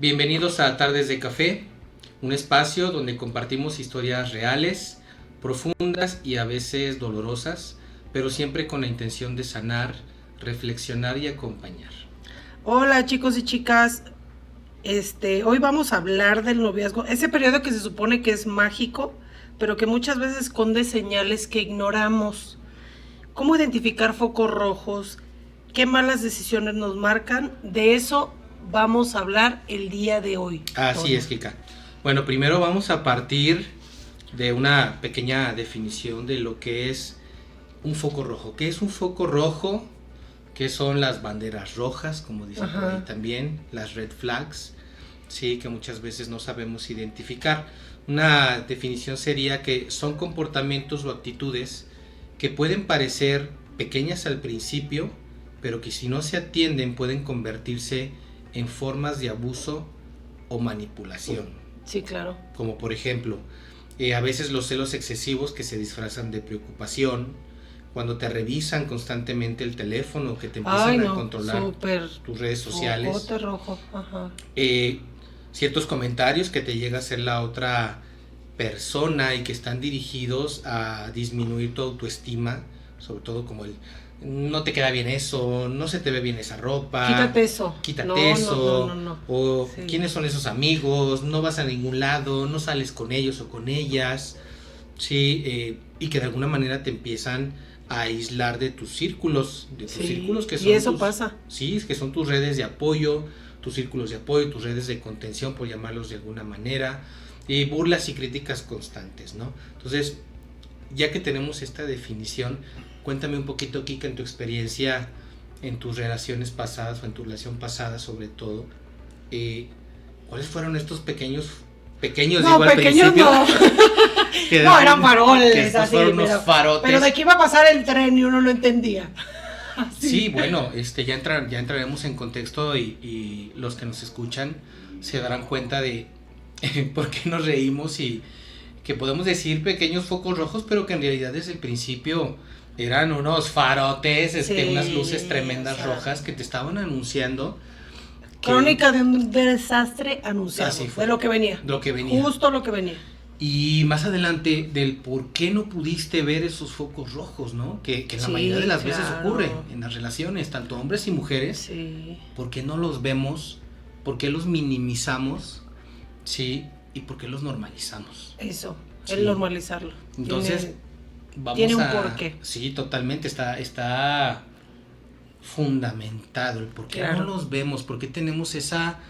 Bienvenidos a Tardes de Café, un espacio donde compartimos historias reales, profundas y a veces dolorosas, pero siempre con la intención de sanar, reflexionar y acompañar. Hola chicos y chicas, hoy vamos a hablar del noviazgo, ese periodo que se supone que es mágico, pero que muchas veces esconde señales que ignoramos. ¿Cómo identificar focos rojos? ¿Qué malas decisiones nos marcan? De eso vamos a hablar el día de hoy. Así es, Kika. Bueno, primero vamos a partir de una pequeña definición de lo que es un foco rojo. ¿Qué es un foco rojo? ¿Qué son las banderas rojas, como dicen por ahí también? Las red flags, sí, que muchas veces no sabemos identificar. Una definición sería que son comportamientos o actitudes que pueden parecer pequeñas al principio, pero que si no se atienden pueden convertirse en formas de abuso o manipulación. Sí, claro. Como por ejemplo, a veces los celos excesivos que se disfrazan de preocupación, cuando te revisan constantemente el teléfono, que te empiezan a controlar tus redes sociales. Rojo. Ajá. Ciertos comentarios que te llega a hacer la otra persona y que están dirigidos a disminuir tu autoestima, sobre todo como el no te queda bien eso, no se te ve bien esa ropa, quítate eso, no. O sí. ¿Quiénes son esos amigos? No vas a ningún lado, no sales con ellos o con ellas, sí, y que de alguna manera te empiezan a aislar de tus círculos, que son y eso pasa. Sí, que son tus redes de apoyo, tus círculos de apoyo, tus redes de contención, por llamarlos de alguna manera, y burlas y críticas constantes, ¿no? Entonces, ya que tenemos esta definición, cuéntame un poquito, Kika, en tu experiencia, en tus relaciones pasadas o en tu relación pasada sobre todo, ¿cuáles fueron estos pequeños no, digo al principio? No. No, eran faroles, así, fueron unos farotes. Pero de qué iba a pasar el tren y uno no entendía. Sí, bueno, ya entraremos en contexto y los que nos escuchan se darán cuenta de por qué nos reímos y que podemos decir pequeños focos rojos, pero que en realidad desde el principio eran unos farotes, unas luces tremendas rojas que te estaban anunciando. Crónica de un desastre anunciado. Así fue. De lo que venía. Justo lo que venía. Y más adelante del por qué no pudiste ver esos focos rojos, ¿no? Que la mayoría de las veces ocurre en las relaciones, tanto hombres y mujeres. Sí. ¿Por qué no los vemos? ¿Por qué los minimizamos? Sí. ¿Y por qué los normalizamos? Eso, el normalizarlo. Entonces, tiene un porqué. Sí, totalmente, está fundamentado el por qué no los vemos, por qué tenemos esa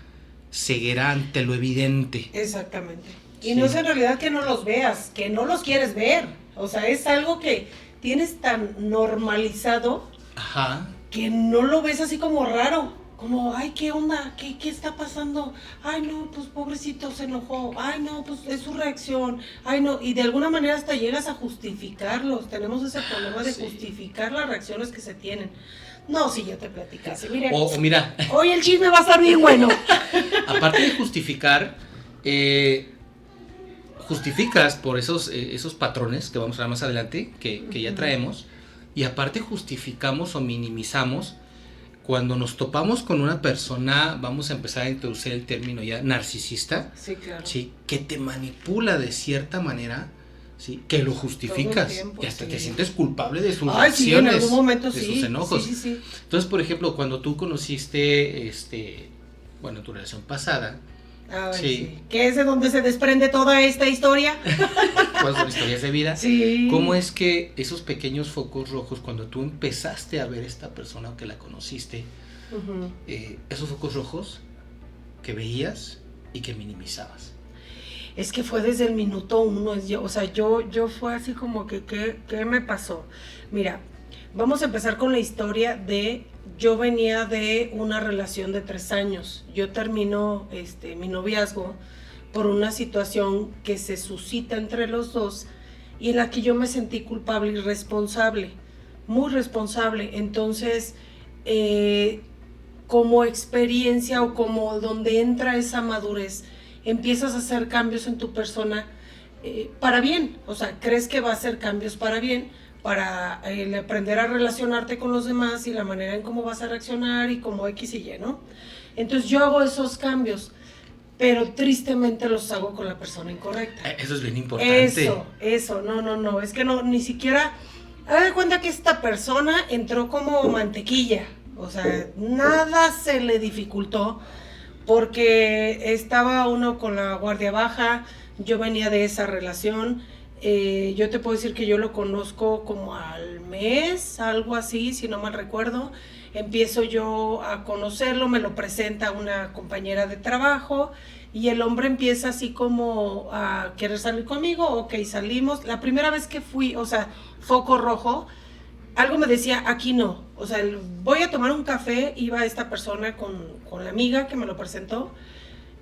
ceguera ante lo evidente. Exactamente. Y no es en realidad que no los veas, que no los quieres ver. O sea, es algo que tienes tan normalizado que no lo ves así como raro. Como, ay, ¿qué onda? ¿Qué está pasando? Ay, no, pues pobrecito se enojó. Ay, no, pues es su reacción. Ay, no, y de alguna manera hasta llegas a justificarlos. Tenemos ese problema de justificar las reacciones que se tienen. No, si yo te platicase, mira. Mira. Hoy el chisme va a estar bien bueno. Aparte de justificar, justificas por esos patrones que vamos a ver más adelante, que ya traemos, y aparte justificamos o minimizamos cuando nos topamos con una persona, vamos a empezar a introducir el término ya narcisista, sí, claro, sí, que te manipula de cierta manera, sí, que lo justificas y hasta te sientes culpable de sus reacciones, sí, en algún momento, de sus enojos. Sí. Entonces, por ejemplo, cuando tú conociste, tu relación pasada, sí. ¿Qué es de donde se desprende toda esta historia? Pues son historias de vida. Sí. ¿Cómo es que esos pequeños focos rojos, cuando tú empezaste a ver a esta persona o que la conociste, esos focos rojos que veías y que minimizabas? Es que fue desde el minuto uno. Yo fue así como que, ¿qué me pasó? Mira, vamos a empezar con la historia de... Yo venía de una relación de 3 años. Yo termino mi noviazgo por una situación que se suscita entre los dos y en la que yo me sentí culpable y responsable, muy responsable. Entonces, como experiencia o como donde entra esa madurez, empiezas a hacer cambios en tu persona para bien. O sea, crees que va a hacer cambios para bien, para aprender a relacionarte con los demás y la manera en cómo vas a reaccionar y como X y Y, ¿no? Entonces yo hago esos cambios, pero tristemente los hago con la persona incorrecta. Eso es bien importante. Eso, no, es que no, ni siquiera, haz de cuenta que esta persona entró como mantequilla, o sea, nada se le dificultó, porque estaba uno con la guardia baja, yo venía de esa relación, yo te puedo decir que yo lo conozco como al mes, algo así, si no mal recuerdo. Empiezo yo a conocerlo, me lo presenta una compañera de trabajo y el hombre empieza así como a querer salir conmigo. Ok, salimos. La primera vez que fui, o sea, foco rojo, algo me decía, aquí no. O sea, voy a tomar un café, iba esta persona con la amiga que me lo presentó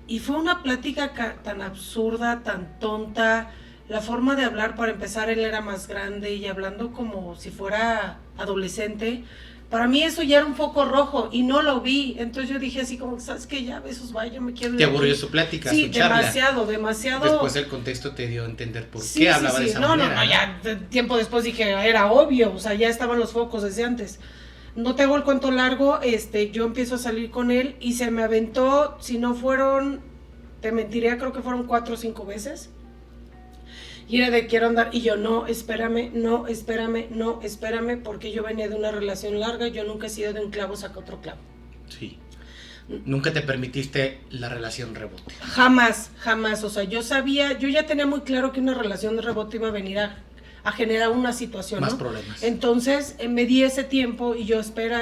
y fue una plática tan absurda, tan tonta. La forma de hablar, para empezar, él era más grande y hablando como si fuera adolescente. Para mí eso ya era un foco rojo y no lo vi. Entonces yo dije así como, ¿sabes qué? Ya, besos, vaya, yo me quiero ir. ¿Te aburrió su plática, sí, su charla? Demasiado. Después el contexto te dio a entender por qué hablaba de esa manera. No, ya tiempo después dije, era obvio, o sea, ya estaban los focos desde antes. No te hago el cuento largo, yo empiezo a salir con él y se me aventó, si no fueron, te mentiría, creo que fueron 4 o 5 veces. Y era de quiero andar, y yo no, espérame, porque yo venía de una relación larga, yo nunca he sido de un clavo saca otro clavo. Sí. Nunca te permitiste la relación rebote. Jamás, o sea, yo ya tenía muy claro que una relación de rebote iba a venir a generar una situación, más ¿no? problemas. Entonces me di ese tiempo y yo espera.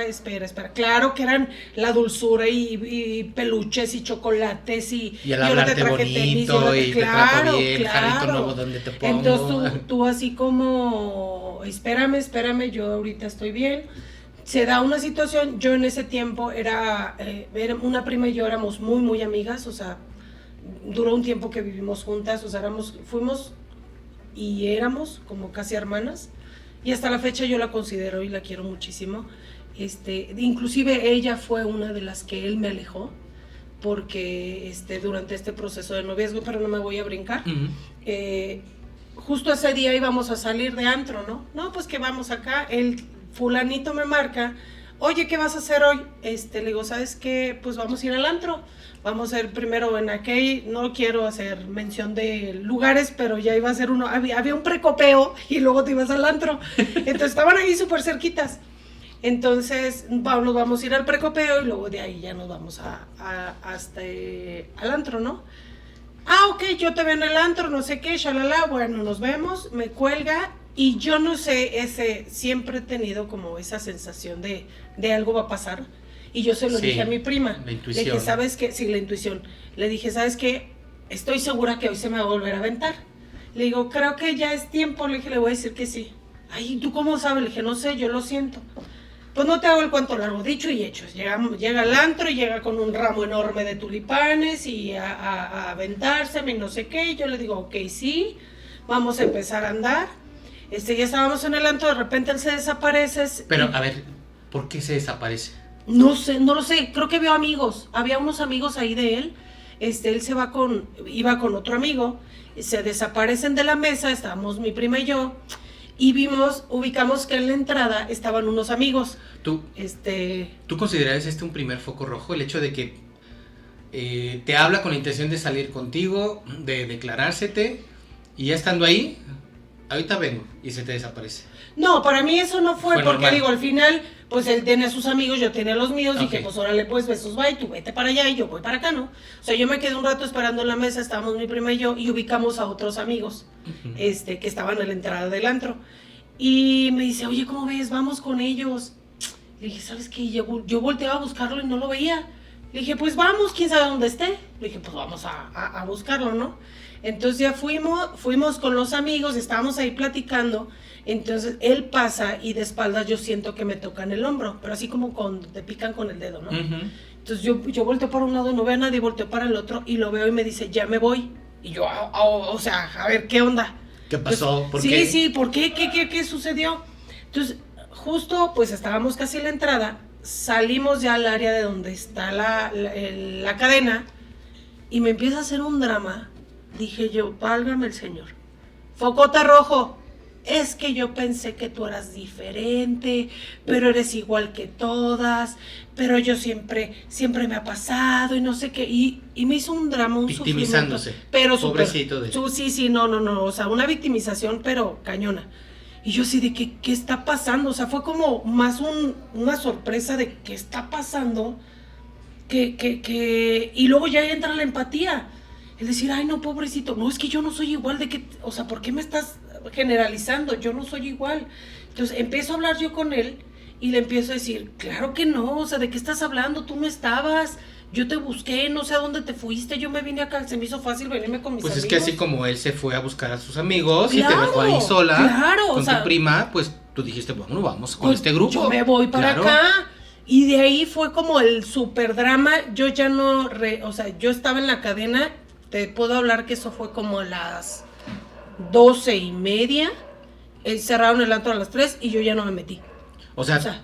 Claro que eran la dulzura y peluches y chocolates y el hablarte bonito y te trato bien, jarrito nuevo donde te pongo. Entonces tú así como, espérame, yo ahorita estoy bien. Se da una situación, yo en ese tiempo era una prima y yo éramos muy, muy amigas, o sea, duró un tiempo que vivimos juntas, o sea, fuimos y éramos como casi hermanas y hasta la fecha yo la considero y la quiero muchísimo. Inclusive ella fue una de las que él me alejó porque durante este proceso de noviazgo, pero no me voy a brincar. Uh-huh. Justo ese día íbamos a salir de antro, no, pues que vamos acá, el fulanito me marca, oye, ¿qué vas a hacer hoy? Le digo, ¿sabes qué? Pues vamos a ir al antro. Vamos a ir primero en aquel, no quiero hacer mención de lugares, pero ya iba a ser uno, había un precopeo y luego te ibas al antro. Entonces estaban ahí súper cerquitas. Entonces nos vamos a ir al precopeo y luego de ahí ya nos vamos hasta al antro, ¿no? Ok, yo te veo en el antro, no sé qué, shalala, bueno, nos vemos, me cuelga y yo no sé, siempre he tenido como esa sensación de algo va a pasar. Y yo se lo dije a mi prima. La intuición. Le dije, ¿sabes qué? Sí, la intuición. Le dije, ¿sabes qué? Estoy segura que hoy se me va a volver a aventar. Le digo, creo que ya es tiempo. Le dije, le voy a decir que sí. Ay, ¿tú cómo sabes? Le dije, no sé, yo lo siento. Pues no te hago el cuento largo, dicho y hecho. Llega al antro y llega con un ramo enorme de tulipanes y a aventárseme y no sé qué. Y yo le digo, ok, sí, vamos a empezar a andar. Ya estábamos en el antro, de repente él se desaparece. Pero, a ver, ¿por qué se desaparece? No lo sé, creo que vio amigos, había unos amigos ahí de él, él iba con otro amigo, se desaparecen de la mesa, estábamos mi prima y yo, y ubicamos que en la entrada estaban unos amigos. ¿Tú consideras un primer foco rojo, el hecho de que te habla con la intención de salir contigo, de declarársete, y ya estando ahí, ahorita vengo, y se te desaparece? No, para mí eso no fue porque normal. Digo, al final, pues él tiene a sus amigos, yo tenía a los míos, Okay. Dije, pues órale, pues besos, bye, tú vete para allá y yo voy para acá, ¿no? O sea, yo me quedé un rato esperando en la mesa, estábamos mi prima y yo, y ubicamos a otros amigos, uh-huh. Que estaban en la entrada del antro. Y me dice, oye, ¿cómo ves? Vamos con ellos. Le dije, ¿sabes qué? Yo volteaba a buscarlo y no lo veía. Le dije, pues vamos, quién sabe dónde esté. Le dije, pues vamos a buscarlo, ¿no? Entonces ya fuimos con los amigos, estábamos ahí platicando. Entonces él pasa y de espaldas yo siento que me tocan el hombro, pero así como te pican con el dedo, ¿no? Uh-huh. Entonces yo volteo para un lado, no veo a nadie, volteo para el otro y lo veo y me dice, ya me voy. Y yo, o sea, a ver, ¿qué onda? ¿Qué pasó? Pues, ¿Por qué? Sí, ¿por qué? ¿Qué sucedió? Entonces, justo pues estábamos casi en la entrada, salimos ya al área de donde está la cadena y me empieza a hacer un drama. Dije yo, válgame el Señor. Focota rojo. es que yo pensé que tú eras diferente, pero eres igual que todas, pero yo siempre me ha pasado y no sé qué, y me hizo un drama, un victimizándose, sufrimiento, pero pobrecito de... sí, no, o sea, una victimización, pero cañona. Y yo así de, ¿qué está pasando? O sea, fue como más una sorpresa de qué está pasando, y luego ya entra la empatía. El decir, ay, no, pobrecito, no, es que yo no soy igual de que, o sea, ¿por qué me estás generalizando? Yo no soy igual. Entonces empiezo a hablar yo con él y le empiezo a decir, claro que no, o sea, ¿de qué estás hablando? Tú no estabas, yo te busqué, no sé a dónde te fuiste, yo me vine acá, se me hizo fácil venirme con mis amigos. Pues es que así como él se fue a buscar a sus amigos, claro, y te dejó ahí sola, con tu prima, pues tú dijiste, bueno, vamos con este grupo. Yo me voy para acá. Y de ahí fue como el super drama. Yo ya no, o sea, yo estaba en la cadena, te puedo hablar que eso fue como a las 12:30. Cerraron el antro a las 3 y yo ya no me metí. O sea,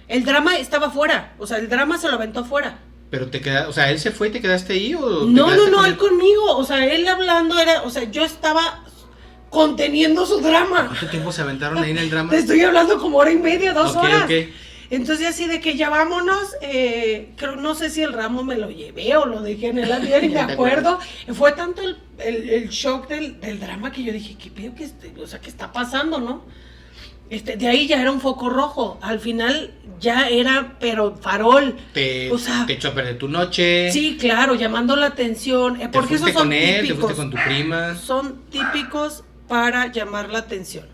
el drama estaba afuera. O sea, el drama se lo aventó afuera. Pero o sea, ¿él se fue y te quedaste ahí o...? No, él conmigo. O sea, él hablando o sea, yo estaba conteniendo su drama. ¿Cuánto tiempo se aventaron ahí en el drama? Te estoy hablando como 1:30, 2 horas. Okay. Entonces así de que ya vámonos, no sé si el ramo me lo llevé o lo dejé en el avión, y me acuerdo. Fue tanto el shock del drama que yo dije, ¿qué pedo? O sea, ¿qué está pasando, no? De ahí ya era un foco rojo. Al final ya era, pero farol. Te echó a perder tu noche. Sí, claro, llamando la atención. Porque fuiste esos son con él, típicos, te fuiste con tu prima. Son típicos para llamar la atención.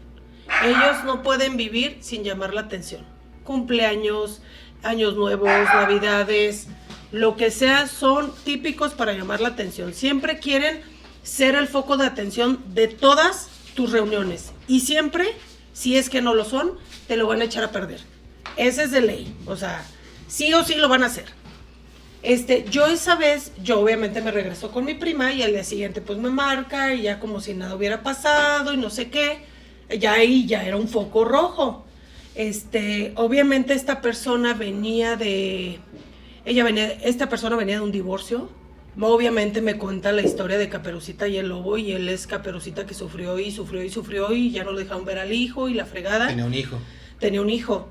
Ellos no pueden vivir sin llamar la atención. Cumpleaños, años nuevos, navidades, lo que sea, son típicos para llamar la atención. Siempre quieren ser el foco de atención de todas tus reuniones. Y siempre, si es que no lo son, te lo van a echar a perder. Ese es de ley. O sea, sí o sí lo van a hacer. Yo esa vez, yo obviamente me regreso con mi prima y al día siguiente pues me marca y ya como si nada hubiera pasado y no sé qué. Ya ahí ya era un foco rojo. Obviamente esta persona venía de un divorcio. Obviamente me cuenta la historia de Caperucita y el lobo, y él es Caperucita que sufrió y ya no le dejaron ver al hijo y la fregada. Tenía un hijo.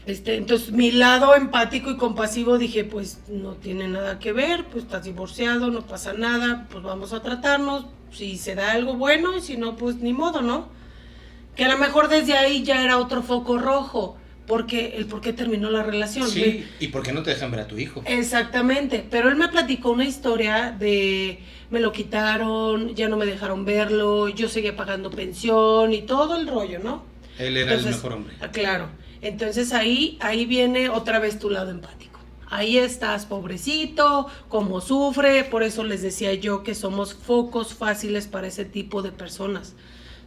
Entonces mi lado empático y compasivo dije, pues no tiene nada que ver, pues estás divorciado, no pasa nada, pues vamos a tratarnos, si se da algo bueno y si no, pues ni modo, ¿no? Que a lo mejor desde ahí ya era otro foco rojo, porque el por qué terminó la relación. Sí, ¿y por qué no te dejan ver a tu hijo? Exactamente, pero él me platicó una historia de me lo quitaron, ya no me dejaron verlo, yo seguía pagando pensión y todo el rollo, ¿no? Él era el mejor hombre. Claro, entonces ahí viene otra vez tu lado empático. Ahí estás, pobrecito, cómo sufre, por eso les decía yo que somos focos fáciles para ese tipo de personas.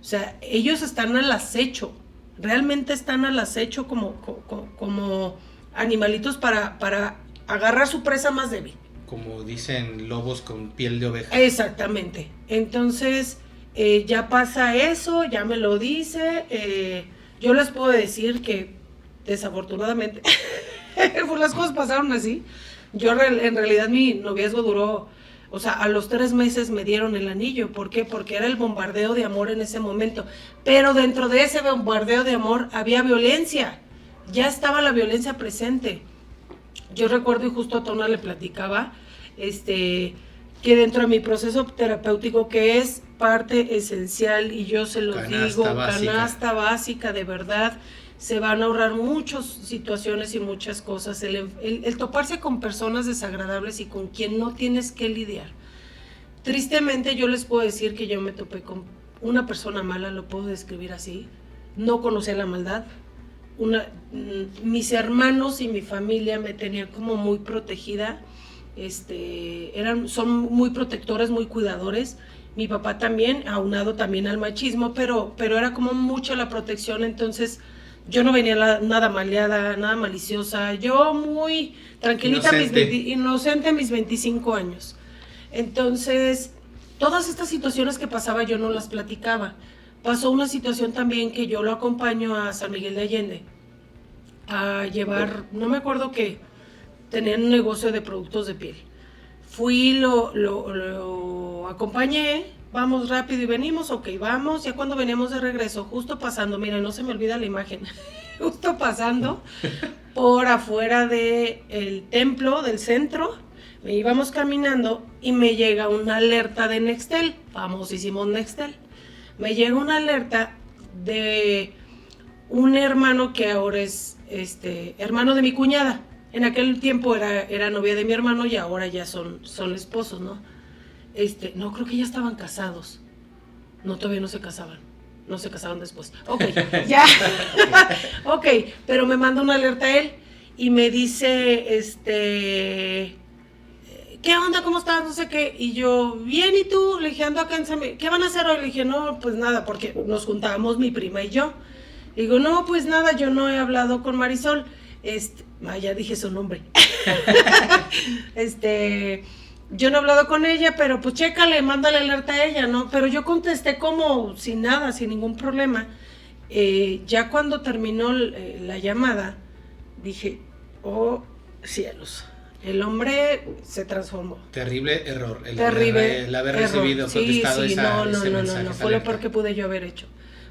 O sea, ellos están al acecho, realmente están al acecho como animalitos para agarrar su presa más débil. Como dicen, lobos con piel de oveja. Exactamente. Entonces, ya pasa eso, ya me lo dice. Yo les puedo decir que, desafortunadamente, pues las cosas pasaron así. En realidad mi noviazgo duró... O sea, a los 3 meses me dieron el anillo. ¿Por qué? Porque era el bombardeo de amor en ese momento. Pero dentro de ese bombardeo de amor había violencia. Ya estaba la violencia presente. Yo recuerdo, y justo a Tona le platicaba, que dentro de mi proceso terapéutico, que es parte esencial, y yo se los digo, canasta básica, de verdad, se van a ahorrar muchas situaciones y muchas cosas. El toparse con personas desagradables y con quien no tienes que lidiar. Tristemente yo les puedo decir que yo me topé con una persona mala, lo puedo describir así. No conocía la maldad. Mis hermanos y mi familia me tenían como muy protegida. Son muy protectores, muy cuidadores. Mi papá también, aunado también al machismo, pero era como mucho la protección. Entonces yo no venía nada maleada, nada maliciosa, yo muy tranquilita, inocente a mis 25 años. Entonces, todas estas situaciones que pasaba yo no las platicaba. Pasó una situación también que yo lo acompaño a San Miguel de Allende a llevar, no me acuerdo qué, tenían un negocio de productos de piel. Fui, lo acompañé, vamos rápido y venimos, ok, vamos. Ya cuando veníamos de regreso, justo pasando, miren, no se me olvida la imagen, justo pasando por afuera del templo, del centro, íbamos caminando y me llega una alerta de Nextel, famosísimo Nextel. Me llega una alerta de un hermano que ahora es hermano de mi cuñada. En aquel tiempo era novia de mi hermano y ahora ya son esposos, ¿no? No, creo que ya estaban casados. No, todavía no se casaban. No se casaron después. Ok, ya. Ok, pero me manda una alerta a él y me dice, ¿qué onda? ¿Cómo estás? No sé qué. Y yo, bien, ¿y tú? Le dije, ando acá en ¿qué van a hacer hoy? Le dije, no, pues nada, porque nos juntábamos mi prima y yo. Le digo, no, pues nada, yo no he hablado con Marisol. Ya dije su nombre. Yo no he hablado con ella, pero pues chécale, mándale alerta a ella, ¿no? Pero yo contesté como sin nada, sin ningún problema. Ya cuando terminó la llamada, dije, oh, cielos. El hombre se transformó. Terrible error. El haber error. recibido, contestado ese mensaje. No, fue lo peor que pude yo haber hecho.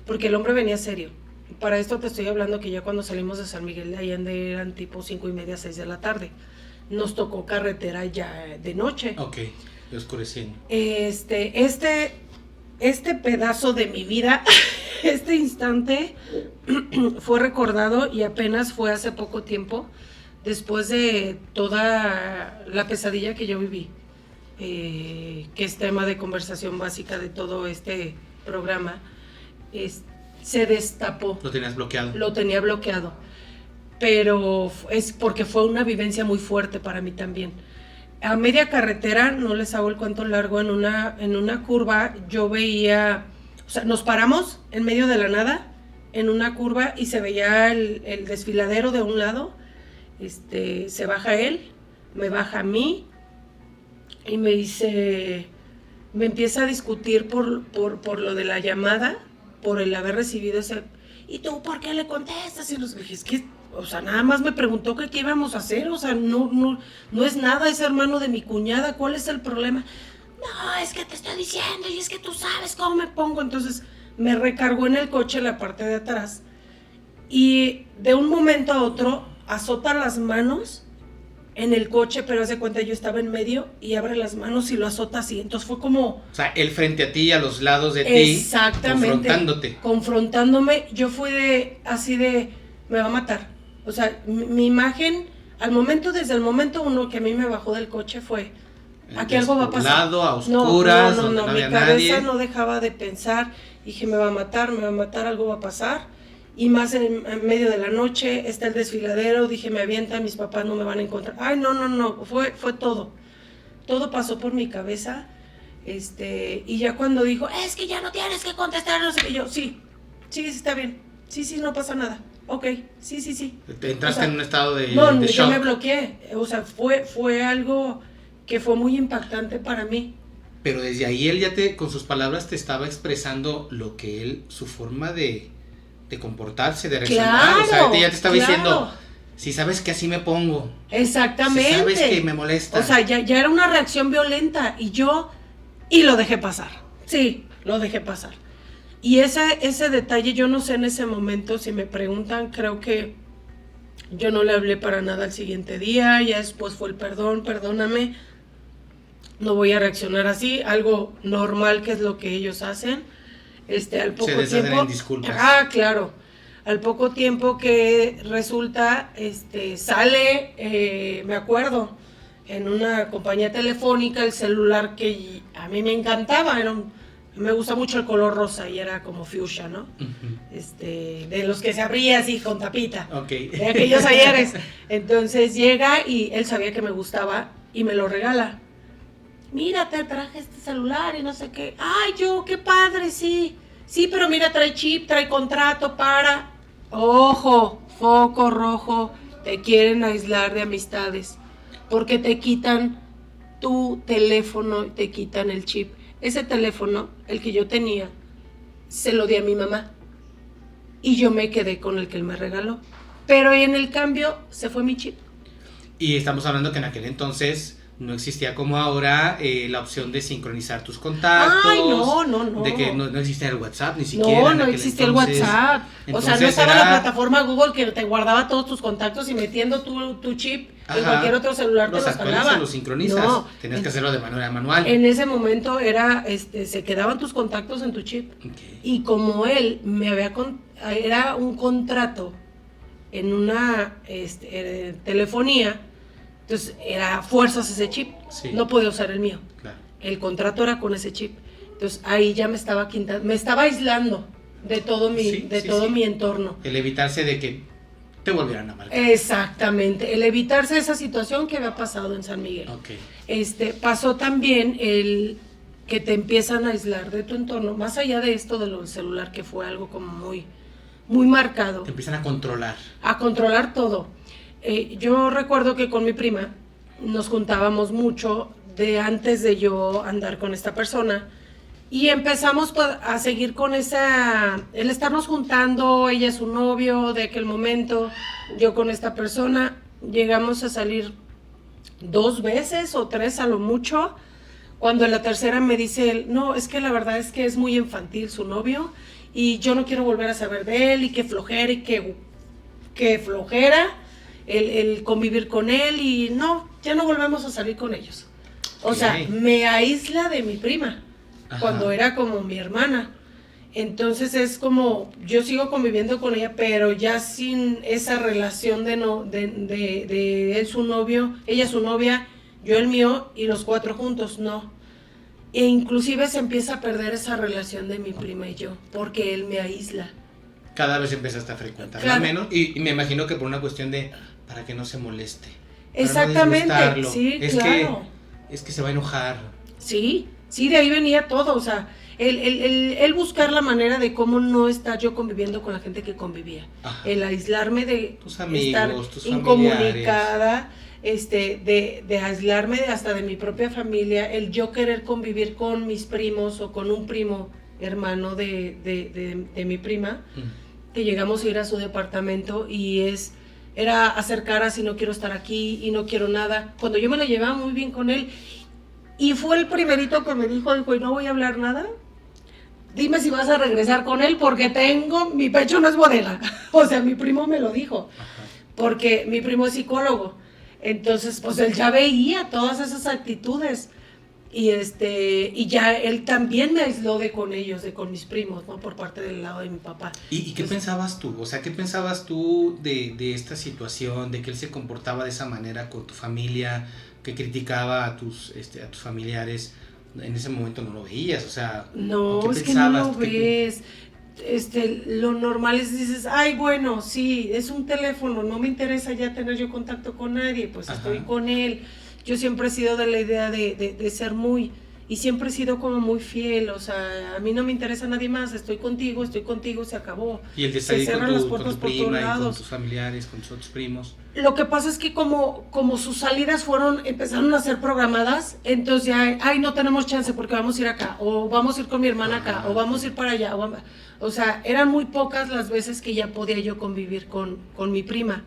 Porque el hombre venía serio. Para esto te estoy hablando que ya cuando salimos de San Miguel de Allende eran tipo 5:30, 6 de la tarde. Nos tocó carretera ya de noche. Ok, oscureciendo. Este pedazo de mi vida, este instante fue recordado y apenas fue hace poco tiempo, después de toda la pesadilla que yo viví, que es tema de conversación básica de todo este programa, se destapó. ¿Lo tenías bloqueado? Lo tenía bloqueado, pero es porque fue una vivencia muy fuerte para mí también. A media carretera, no les hago el cuento largo, en una curva yo veía, o sea, nos paramos en medio de la nada, en una curva, y se veía el desfiladero de un lado. Se baja él, me baja a mí, y me dice, me empieza a discutir por lo de la llamada, por el haber recibido ese, ¿y tú por qué le contestas? Y los dije, es que, o sea, nada más me preguntó que qué íbamos a hacer, o sea, no es nada, es hermano de mi cuñada, ¿cuál es el problema? No, es que te estoy diciendo, y es que tú sabes cómo me pongo. Entonces me recargó en el coche la parte de atrás, y de un momento a otro azota las manos en el coche, pero hace cuenta yo estaba en medio y abre las manos y lo azota así. Entonces fue como... O sea, él frente a ti y a los lados de ti. Exactamente. Confrontándome. Yo fui así de, me va a matar. O sea, mi imagen, desde el momento uno que a mí me bajó del coche fue, aquí algo va a pasar. A oscuras, no, no mi había cabeza nadie. No dejaba de pensar. Dije, me va a matar, algo va a pasar. Y más en medio de la noche, está el desfiladero, dije, me avientan, mis papás no me van a encontrar. Ay, no, fue todo. Todo pasó por mi cabeza, y ya cuando dijo, es que ya no tienes que contestar, no sé qué, yo, sí, está bien, sí, no pasa nada, ok, sí. Te entraste en un estado de shock. Yo me bloqueé, o sea, fue algo que fue muy impactante para mí. Pero desde ahí él ya con sus palabras te estaba expresando lo que él, su forma de comportarse, de reaccionar. Claro, o sea, ya te estaba diciendo, si sabes que así me pongo. Exactamente. Si sabes que me molesta. O sea, ya era una reacción violenta y lo dejé pasar. Sí, lo dejé pasar. Y ese detalle, yo no sé en ese momento, si me preguntan, creo que yo no le hablé para nada al siguiente día, ya después fue el perdóname, no voy a reaccionar así, algo normal que es lo que ellos hacen. Al poco se deshacen tiempo, en disculpas. Claro. Al poco tiempo que resulta, sale, me acuerdo, en una compañía telefónica, el celular que a mí me encantaba, me gusta mucho el color rosa y era como fuchsia, ¿no? Uh-huh. De los que se abría así con tapita. Okay. De aquellos ayeres. Entonces llega y él sabía que me gustaba y me lo regala. Mira, te traje este celular y no sé qué. Ay, qué padre, sí. Sí, pero mira, trae chip, trae contrato para... Ojo, foco rojo, te quieren aislar de amistades. Porque te quitan tu teléfono, te quitan el chip. Ese teléfono, el que yo tenía, se lo di a mi mamá. Y yo me quedé con el que él me regaló. Pero en el cambio, se fue mi chip. Y estamos hablando que en aquel entonces... No existía como ahora la opción de sincronizar tus contactos. Ay, no. De que no existía el WhatsApp ni siquiera. No existía el WhatsApp. O sea, no estaba la plataforma Google que te guardaba todos tus contactos y metiendo tu chip en cualquier otro celular te los jalaba. Los sincronizas. No, tenías que hacerlo de manera manual. En ese momento se quedaban tus contactos en tu chip. Okay. Y como él era un contrato en una telefonía, entonces era fuerzas ese chip, sí. No podía usar el mío. Claro. El contrato era con ese chip. Entonces ahí ya me estaba aislando de todo mi entorno. El evitarse de que te volvieran a marcar. Exactamente, el evitarse esa situación que había pasado en San Miguel. Okay. Pasó también el que te empiezan a aislar de tu entorno, más allá de esto de lo del celular, que fue algo como muy marcado. Te empiezan a controlar. A controlar todo. Yo recuerdo que con mi prima nos juntábamos mucho de antes de yo andar con esta persona y empezamos a seguir con el estarnos juntando, ella es su novio de aquel momento, yo con esta persona, llegamos a salir 2 veces o 3 a lo mucho, cuando en la tercera me dice él, no, es que la verdad es que es muy infantil su novio y yo no quiero volver a saber de él y que flojera y que flojera el convivir con él y no, ya no volvemos a salir con ellos. O sea, me aísla de mi prima. Ajá. Cuando era como mi hermana. Entonces es como, yo sigo conviviendo con ella, pero ya sin esa relación de él su novio, ella su novia, yo el mío y los 4 juntos, no. E inclusive se empieza a perder esa relación de mi prima y yo, porque él me aísla. Cada vez empezaste a frecuentarla menos y me imagino que por una cuestión de para que no se moleste. Exactamente, no sí, claro. Es que se va a enojar. Sí, de ahí venía todo, o sea, el buscar la manera de cómo no estar yo conviviendo con la gente que convivía. Ajá. El aislarme de tus amigos, estar tus incomunicada, de aislarme hasta de mi propia familia, el yo querer convivir con mis primos o con un primo hermano de mi prima, que llegamos a ir a su departamento y era hacer caras y no quiero estar aquí y no quiero nada, cuando yo me la llevaba muy bien con él. Y fue el primerito que me dijo, y no voy a hablar nada, dime si vas a regresar con él porque mi pecho no es bodega. O sea, mi primo me lo dijo. Ajá. Porque mi primo es psicólogo. Entonces, pues él ya veía todas esas actitudes. Y ya él también me aisló con ellos, con mis primos, ¿no? Por parte del lado de mi papá. ¿Y qué pensabas tú? O sea, ¿qué pensabas tú de esta situación, de que él se comportaba de esa manera con tu familia, que criticaba a tus familiares? En ese momento no lo veías, o sea, no, es que no lo ves. Lo normal es, dices, ay, bueno, sí, es un teléfono, no me interesa ya tener yo contacto con nadie, pues ajá, estoy con él. Yo siempre he sido de la idea de ser y siempre he sido como muy fiel, o sea, a mí no me interesa nadie más, estoy contigo, se acabó. Y el de estar ahí con tu prima y con tus familiares, con tus otros primos. Lo que pasa es que como sus salidas empezaron a ser programadas, entonces ya, ay, no tenemos chance porque vamos a ir acá, o vamos a ir con mi hermana acá, o vamos a ir para allá, o sea, eran muy pocas las veces que ya podía yo convivir con mi prima.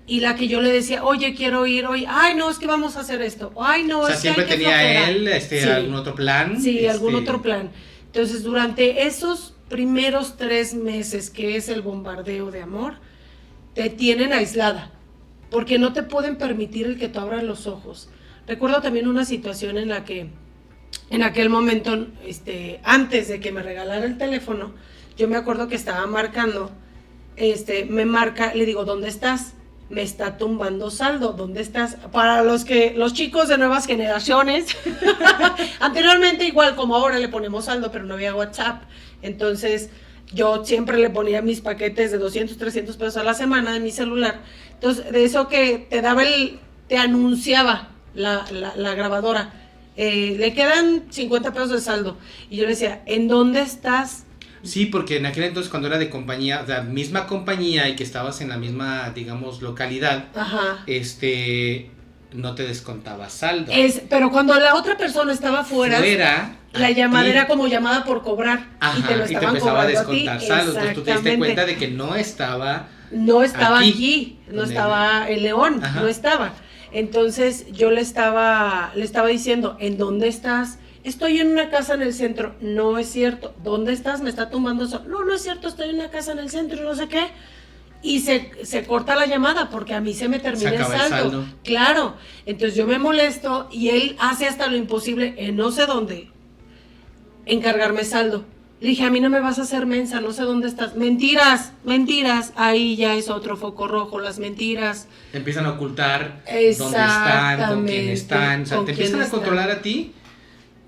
Y la que yo le decía, oye, quiero ir hoy, ay, no, es que vamos a hacer esto, ay, no, o sea, es siempre que hay que tenía él sí, algún otro plan. Sí, algún otro plan. Entonces, durante esos primeros 3 meses, que es el bombardeo de amor, te tienen aislada, porque no te pueden permitir el que tú abras los ojos. Recuerdo también una situación en la que, en aquel momento, antes de que me regalara el teléfono, yo me acuerdo que estaba marcando, me marca, le digo, ¿dónde estás? Me está tumbando saldo, ¿dónde estás? Para los chicos de nuevas generaciones, anteriormente igual como ahora le ponemos saldo, pero no había WhatsApp, entonces yo siempre le ponía mis paquetes de 200, 300 pesos a la semana de mi celular, entonces de eso que te anunciaba la grabadora, le quedan 50 pesos de saldo, y yo le decía, ¿en dónde estás? Sí, porque en aquel entonces cuando era de compañía, la misma compañía y que estabas en la misma, digamos, localidad, ajá, no te descontaba saldo. Pero cuando la otra persona estaba fuera la llamada era como llamada por cobrar. Ajá, y te empezaba a descontar saldo. Entonces tú te diste cuenta de que no estaba aquí, no estaba en León, ajá, no estaba. Entonces yo le estaba diciendo, ¿en dónde estás? Estoy en una casa en el centro. No es cierto. ¿Dónde estás? Me está tumbando sol. No, no es cierto, estoy en una casa en el centro y no sé qué. Y se corta la llamada porque a mí se me termina el saldo. Claro. Entonces yo me molesto y él hace hasta lo imposible en no sé dónde encargarme saldo. Le dije, a mí no me vas a hacer mensa, no sé dónde estás. Mentiras, mentiras. Ahí ya es otro foco rojo, las mentiras. Empiezan a ocultar dónde están, con quién están. O sea, te empiezan a controlar a ti,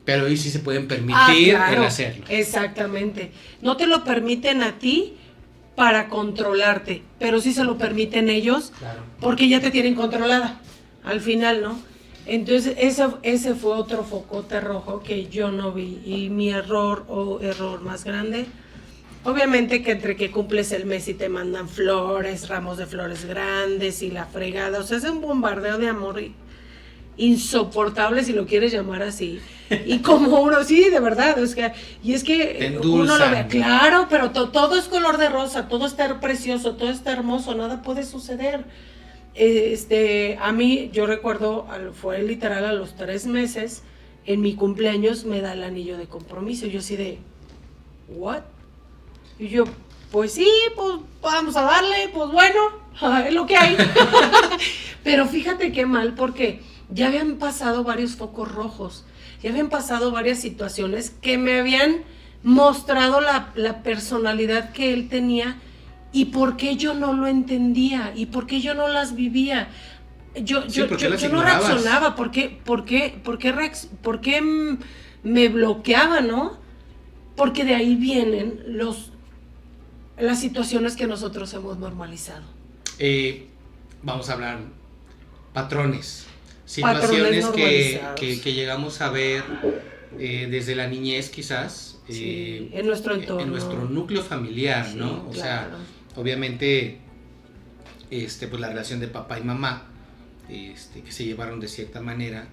pero ellos sí se pueden permitir el hacerlo. Exactamente. No te lo permiten a ti para controlarte, pero sí se lo permiten ellos, porque ya te tienen controlada. Al final, ¿no? Entonces, ese fue otro focote rojo que yo no vi. Y mi error más grande, obviamente que entre que cumples el mes y te mandan flores, ramos de flores grandes y la fregada, o sea, es un bombardeo de amor insoportable, si lo quieres llamar así. Y como uno, sí, de verdad, es que uno lo ve, claro, pero todo es color de rosa, todo está precioso, todo está hermoso, nada puede suceder. A mí, yo recuerdo, fue literal a los 3 meses, en mi cumpleaños me da el anillo de compromiso. Yo así de, ¿what? Y yo, pues sí, pues vamos a darle, pues bueno, es lo que hay. Pero fíjate qué mal, porque ya habían pasado varios focos rojos, ya habían pasado varias situaciones que me habían mostrado la personalidad que él tenía. ¿Y por qué yo no lo entendía? ¿Y por qué yo no las vivía? Yo no reaccionaba. ¿Por qué me bloqueaba, no? Porque de ahí vienen las situaciones que nosotros hemos normalizado. Vamos a hablar patrones. Situaciones que llegamos a ver desde la niñez quizás. Sí, en nuestro entorno. En nuestro núcleo familiar, sí, ¿no? O sea, obviamente, pues la relación de papá y mamá, que se llevaron de cierta manera,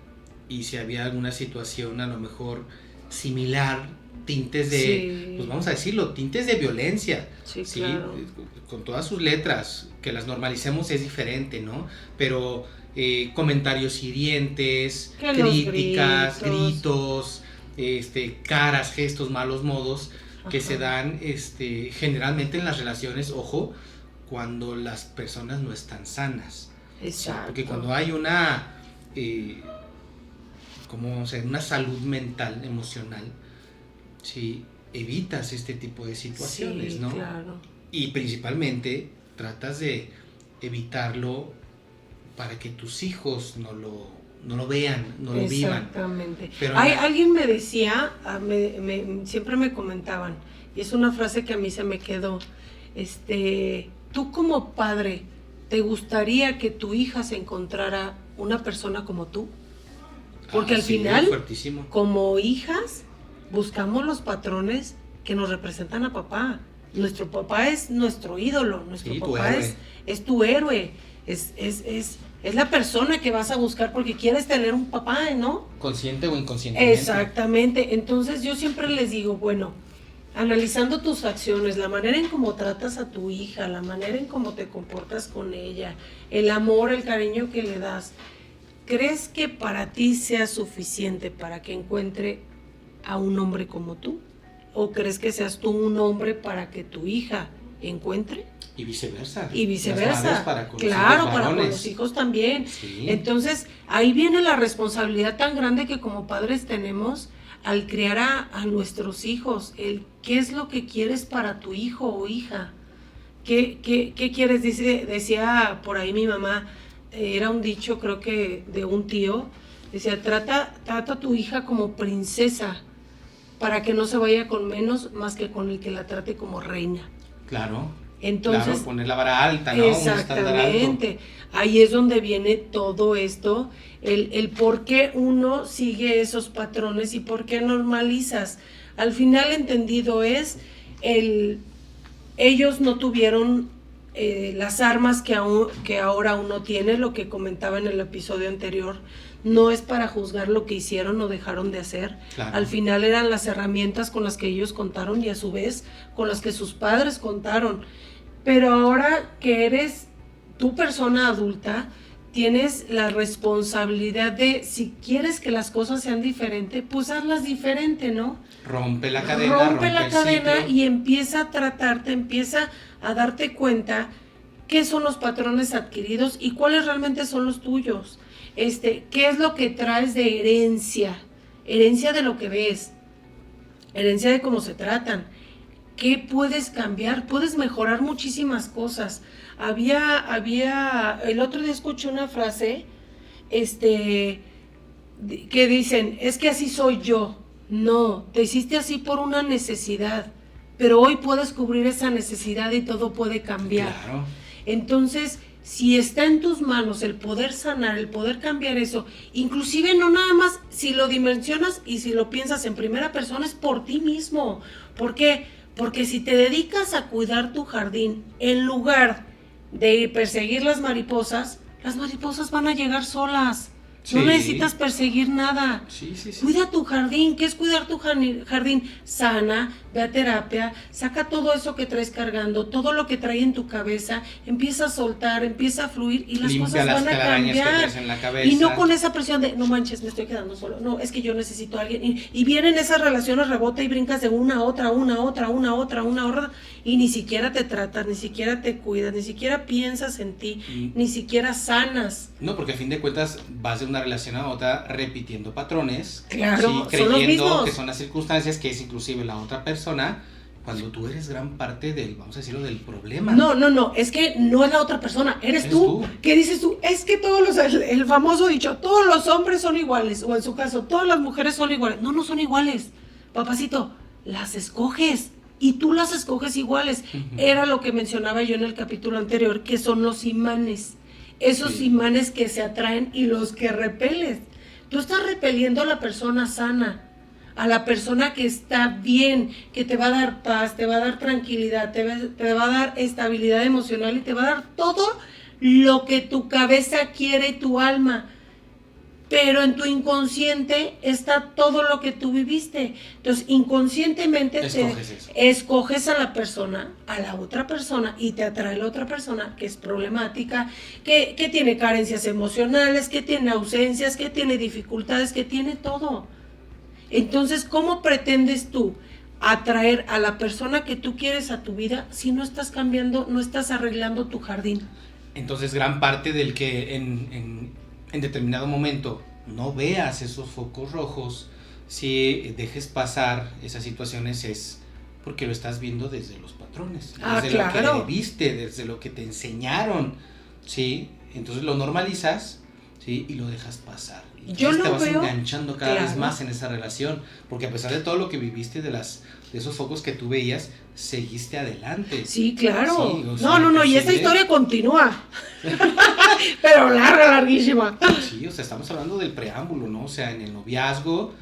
y si había alguna situación a lo mejor similar, tintes de, pues vamos a decirlo, tintes de violencia, ¿sí? Claro. Con todas sus letras, que las normalicemos es diferente, ¿no? Pero comentarios hirientes, críticas, gritos, caras, gestos, malos modos, que se dan generalmente en las relaciones, ojo, cuando las personas no están sanas. Exacto. ¿Sí? Porque cuando hay una una salud mental, emocional, ¿sí? Evitas este tipo de situaciones, sí, ¿no? Claro. Y principalmente tratas de evitarlo para que tus hijos no lo vean, no lo vivan. Exactamente. Alguien me decía, siempre me comentaban, y es una frase que a mí se me quedó, tú como padre, ¿te gustaría que tu hija se encontrara una persona como tú? Porque al final, como hijas, buscamos los patrones que nos representan a papá. Nuestro papá es nuestro ídolo, nuestro papá es tu héroe, es la persona que vas a buscar porque quieres tener un papá, ¿no? Consciente o inconscientemente. Exactamente. Entonces yo siempre les digo, bueno, analizando tus acciones, la manera en cómo tratas a tu hija, la manera en cómo te comportas con ella, el amor, el cariño que le das, ¿crees que para ti sea suficiente para que encuentre a un hombre como tú? ¿O crees que seas tú un hombre para que tu hija encuentre? Y viceversa. Para con los hijos también. Sí. Entonces, ahí viene la responsabilidad tan grande que como padres tenemos al criar a nuestros hijos. ¿Qué es lo que quieres para tu hijo o hija? ¿Qué quieres? Decía por ahí mi mamá, era un dicho creo que de un tío, decía, trata a tu hija como princesa para que no se vaya con menos más que con el que la trate como reina. Claro. Entonces, poner la vara alta, ¿no? Exactamente. Ahí es donde viene todo esto, el por qué uno sigue esos patrones y por qué normalizas. Al final entendido es, ellos no tuvieron las armas que ahora uno tiene, lo que comentaba en el episodio anterior. No es para juzgar lo que hicieron o dejaron de hacer. Claro. Al final eran las herramientas con las que ellos contaron y a su vez con las que sus padres contaron. Pero ahora que eres tu persona adulta, tienes la responsabilidad de, si quieres que las cosas sean diferentes, pues hazlas diferente, ¿no? Rompe la cadena, rompe la cadena y empieza a tratarte, empieza a darte cuenta qué son los patrones adquiridos y cuáles realmente son los tuyos. ¿Qué es lo que traes de herencia? Herencia de lo que ves, herencia de cómo se tratan. ¿Qué puedes cambiar? Puedes mejorar muchísimas cosas. El otro día escuché una frase, que dicen, es que así soy yo. No, te hiciste así por una necesidad, pero hoy puedes cubrir esa necesidad y todo puede cambiar. Claro. Entonces, si está en tus manos el poder sanar, el poder cambiar eso, inclusive no nada más si lo dimensionas y si lo piensas en primera persona, es por ti mismo. ¿Por qué? Porque si te dedicas a cuidar tu jardín en lugar de perseguir las mariposas van a llegar solas. Sí. No necesitas perseguir nada. Sí. Cuida tu jardín. ¿Qué es cuidar tu jardín? Sana, ve a terapia, saca todo eso que traes cargando, todo lo que trae en tu cabeza, empieza a soltar, empieza a fluir y las cosas van a cambiar. En la cabeza. Y no con esa presión de, no manches, me estoy quedando solo. No, es que yo necesito a alguien. Y vienen esas relaciones, rebota y brincas de una a otra, y ni siquiera te tratas, ni siquiera te cuidas, ni siquiera piensas en ti, ni siquiera sanas. No, porque a fin de cuentas vas de una relación a otra repitiendo patrones, claro, creyendo que son las circunstancias, que es inclusive la otra persona, cuando tú eres gran parte del, vamos a decirlo, del problema. No, es que no es la otra persona, eres tú. ¿Qué dices tú? Es que el famoso dicho, todos los hombres son iguales, o en su caso, todas las mujeres son iguales. No son iguales, papacito, las escoges. Y tú las escoges iguales. Uh-huh. Era lo que mencionaba yo en el capítulo anterior, que son los imanes. Esos imanes que se atraen y los que repeles. Tú estás repeliendo a la persona sana, a la persona que está bien, que te va a dar paz, te va a dar tranquilidad, te va a dar estabilidad emocional y te va a dar todo lo que tu cabeza quiere y tu alma. Pero en tu inconsciente está todo lo que tú viviste. Entonces, inconscientemente escoges a la persona, a la otra persona, y te atrae la otra persona que es problemática, que tiene carencias emocionales, que tiene ausencias, que tiene dificultades, que tiene todo. Entonces, ¿cómo pretendes tú atraer a la persona que tú quieres a tu vida si no estás cambiando, no estás arreglando tu jardín? Entonces, gran parte del que en determinado momento no veas esos focos rojos, si dejes pasar esas situaciones, es porque lo estás viendo desde los patrones, desde lo que viste, desde lo que te enseñaron, ¿sí? Entonces lo normalizas, ¿sí? Y lo dejas pasar. Y entonces te vas enganchando cada vez más en esa relación, porque a pesar de todo lo que viviste, de esos focos que tú veías, seguiste adelante. Sí, claro. Sí, o sea, no, y esta historia continúa. Pero larguísima. Sí, o sea, estamos hablando del preámbulo, ¿no? O sea, en el noviazgo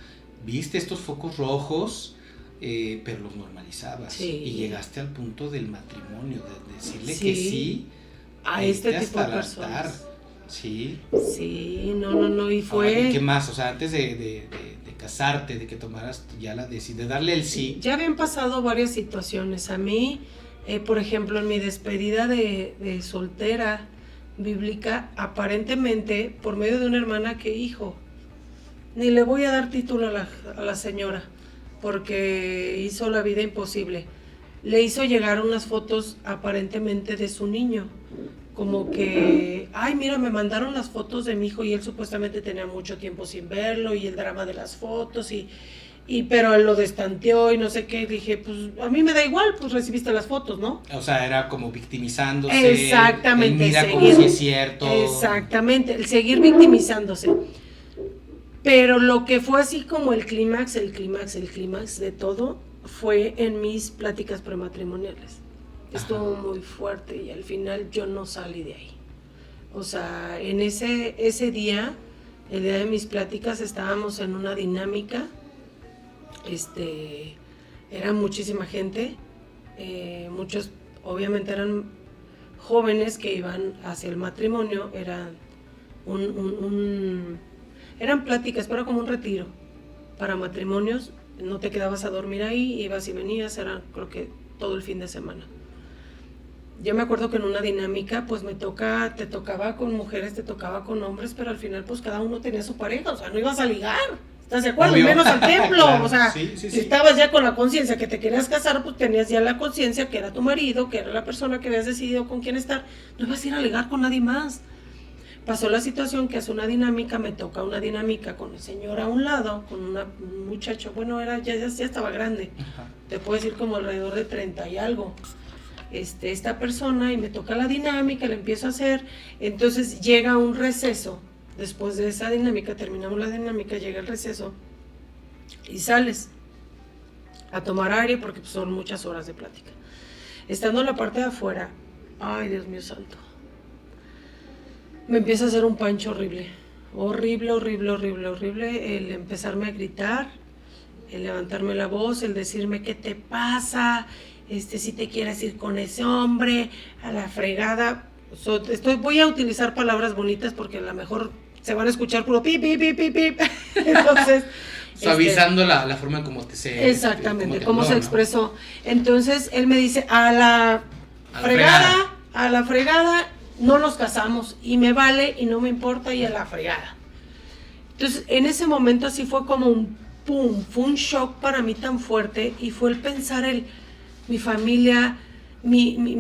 viste estos focos rojos, pero los normalizabas. Sí. Y llegaste al punto del matrimonio, de decirle que sí a este tipo de personas. Altar. Sí. Sí, no, y fue... Ahora, ¿qué más? O sea, antes de casarte, de que tomaras ya la decisión, de darle el sí. Ya habían pasado varias situaciones. A mí, por ejemplo, en mi despedida de soltera bíblica, aparentemente, por medio de una hermana que, hijo, ni le voy a dar título a la señora, porque hizo la vida imposible. Le hizo llegar unas fotos aparentemente de su niño, como que, ay, mira, me mandaron las fotos de mi hijo y él supuestamente tenía mucho tiempo sin verlo y el drama de las fotos pero él lo destanteó y no sé qué. Dije, pues a mí me da igual, pues recibiste las fotos, ¿no? O sea, era como victimizándose. Exactamente. Mira como si es cierto. Exactamente, el seguir victimizándose. Pero lo que fue así como el clímax de todo fue en mis pláticas prematrimoniales. Estuvo muy fuerte y al final yo no salí de ahí. O sea, en ese día, el día de mis pláticas, estábamos en una dinámica. Era muchísima gente. Muchos obviamente eran jóvenes que iban hacia el matrimonio. Eran eran pláticas, pero como un retiro para matrimonios. No te quedabas a dormir ahí, ibas y venías, era creo que todo el fin de semana. Yo me acuerdo que en una dinámica, pues te tocaba con mujeres, te tocaba con hombres, pero al final pues cada uno tenía su pareja, o sea, no ibas a ligar, ¿estás de acuerdo? Y menos al templo, claro, o sea, si estabas ya con la conciencia que te querías casar, pues tenías ya la conciencia que era tu marido, que era la persona que habías decidido con quién estar, no ibas a ir a ligar con nadie más. Pasó la situación que hace una dinámica, me toca una dinámica con el señor a un lado, con un muchacho, bueno, ya estaba grande, te puedo decir como alrededor de 30 y algo. Esta persona, y me toca la dinámica, la empiezo a hacer, entonces llega un receso, después de esa dinámica, terminamos la dinámica, llega el receso, y sales a tomar aire, porque pues, son muchas horas de plática. Estando en la parte de afuera, ay Dios mío santo, me empieza a hacer un pancho horrible, el empezarme a gritar, el levantarme la voz, el decirme ¿qué te pasa?, si te quieres ir con ese hombre, a la fregada. Voy a utilizar palabras bonitas porque a lo mejor se van a escuchar puro pip, pip, pip, pip, pip. Entonces, suavizando la forma como se... Exactamente, cómo se expresó. Entonces, él me dice, a la fregada, no nos casamos, y me vale, y no me importa, y a la fregada. Entonces, en ese momento así fue como un pum, fue un shock para mí tan fuerte, y fue el pensar mi familia, mis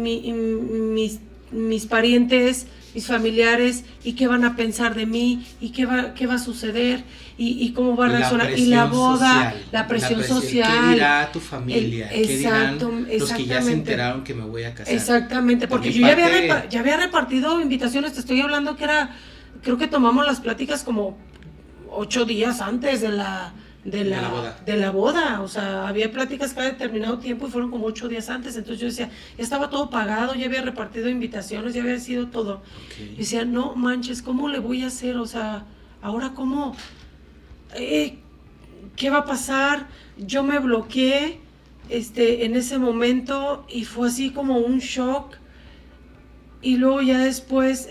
parientes, mis familiares, y qué van a pensar de mí, y qué va a suceder, y cómo va a reaccionar, y la boda, la presión social. ¿Qué dirá tu familia? ¿Qué dirán los que ya se enteraron que me voy a casar? Exactamente, porque yo ya había repartido invitaciones, te estoy hablando que creo que tomamos las pláticas como 8 días antes de la boda, o sea, había pláticas cada determinado tiempo y fueron como 8 días antes, entonces yo decía, ya estaba todo pagado, ya había repartido invitaciones, ya había sido todo. Okay. Y decía, no manches, ¿cómo le voy a hacer? O sea, ahora cómo, ¿qué va a pasar? Yo me bloqueé en ese momento y fue así como un shock, y luego ya después,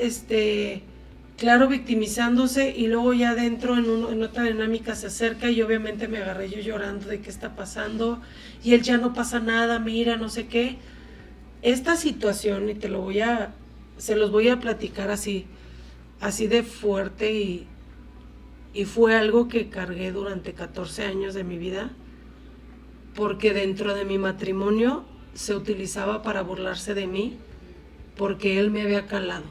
claro, victimizándose, y luego ya dentro en otra dinámica se acerca y obviamente me agarré yo llorando de qué está pasando, y él ya no pasa nada, mira, no sé qué. Esta situación, y se los voy a platicar así de fuerte, y fue algo que cargué durante 14 años de mi vida, porque dentro de mi matrimonio se utilizaba para burlarse de mí, porque él me había calado.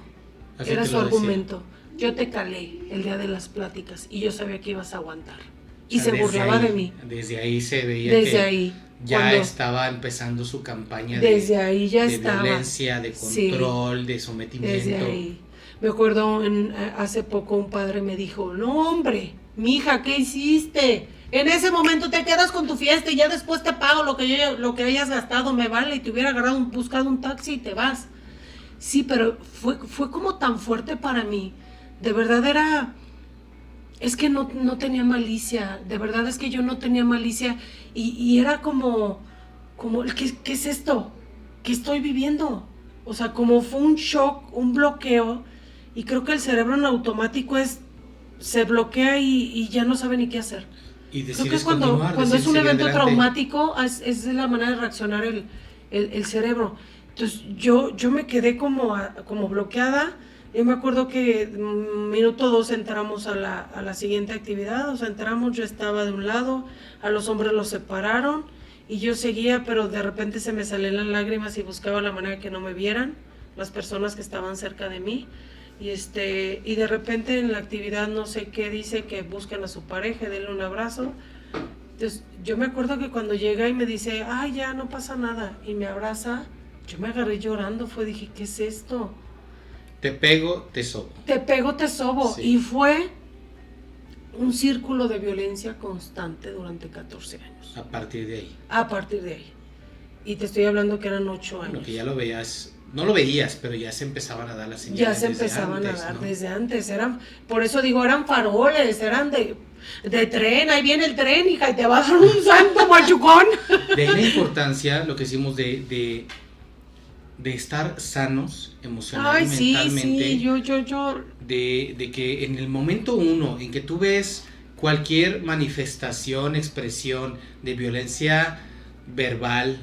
Así era su argumento. Yo te calé el día de las pláticas y yo sabía que ibas a aguantar. Y se burlaba de mí. Desde ahí se veía ya estaba empezando su campaña de violencia, de control, de sometimiento. Desde ahí. Me acuerdo hace poco un padre me dijo, no hombre, mija, ¿qué hiciste? En ese momento te quedas con tu fiesta y ya después te pago lo que hayas gastado, me vale, y te hubiera buscado un taxi y te vas. Sí, pero fue como tan fuerte para mí. De verdad es que no tenía malicia. De verdad es que yo no tenía malicia. Y era como ¿qué es esto? ¿Qué estoy viviendo? O sea, como fue un shock, un bloqueo. Y creo que el cerebro en automático se bloquea y ya no sabe ni qué hacer. Y creo que es cuando es un evento traumático, es la manera de reaccionar el cerebro. Entonces yo me quedé como bloqueada. Yo me acuerdo que minuto 2 entramos a la siguiente actividad, o sea, yo estaba de un lado, a los hombres los separaron y yo seguía, pero de repente se me salían las lágrimas y buscaba la manera de que no me vieran las personas que estaban cerca de mí, y de repente en la actividad no sé qué dice, que busquen a su pareja, denle un abrazo. Entonces yo me acuerdo que cuando llega y me dice, ay, ya no pasa nada, y me abraza, yo me agarré llorando, dije, ¿qué es esto? Te pego, te sobo. Sí. Y fue un círculo de violencia constante durante 14 años. A partir de ahí. Y te estoy hablando que eran 8 años. Bueno, que ya lo veías, no lo veías, pero ya se empezaban a dar las señales. Ya se empezaban a dar, ¿no? Desde antes. Por eso digo, eran faroles, eran de tren, ahí viene el tren, hija, y te va a dar un santo machucón. De ahí la importancia, lo que decimos de estar sanos emocionalmente y mentalmente. Sí, yo. De que en el momento uno en que tú ves cualquier manifestación, expresión de violencia verbal,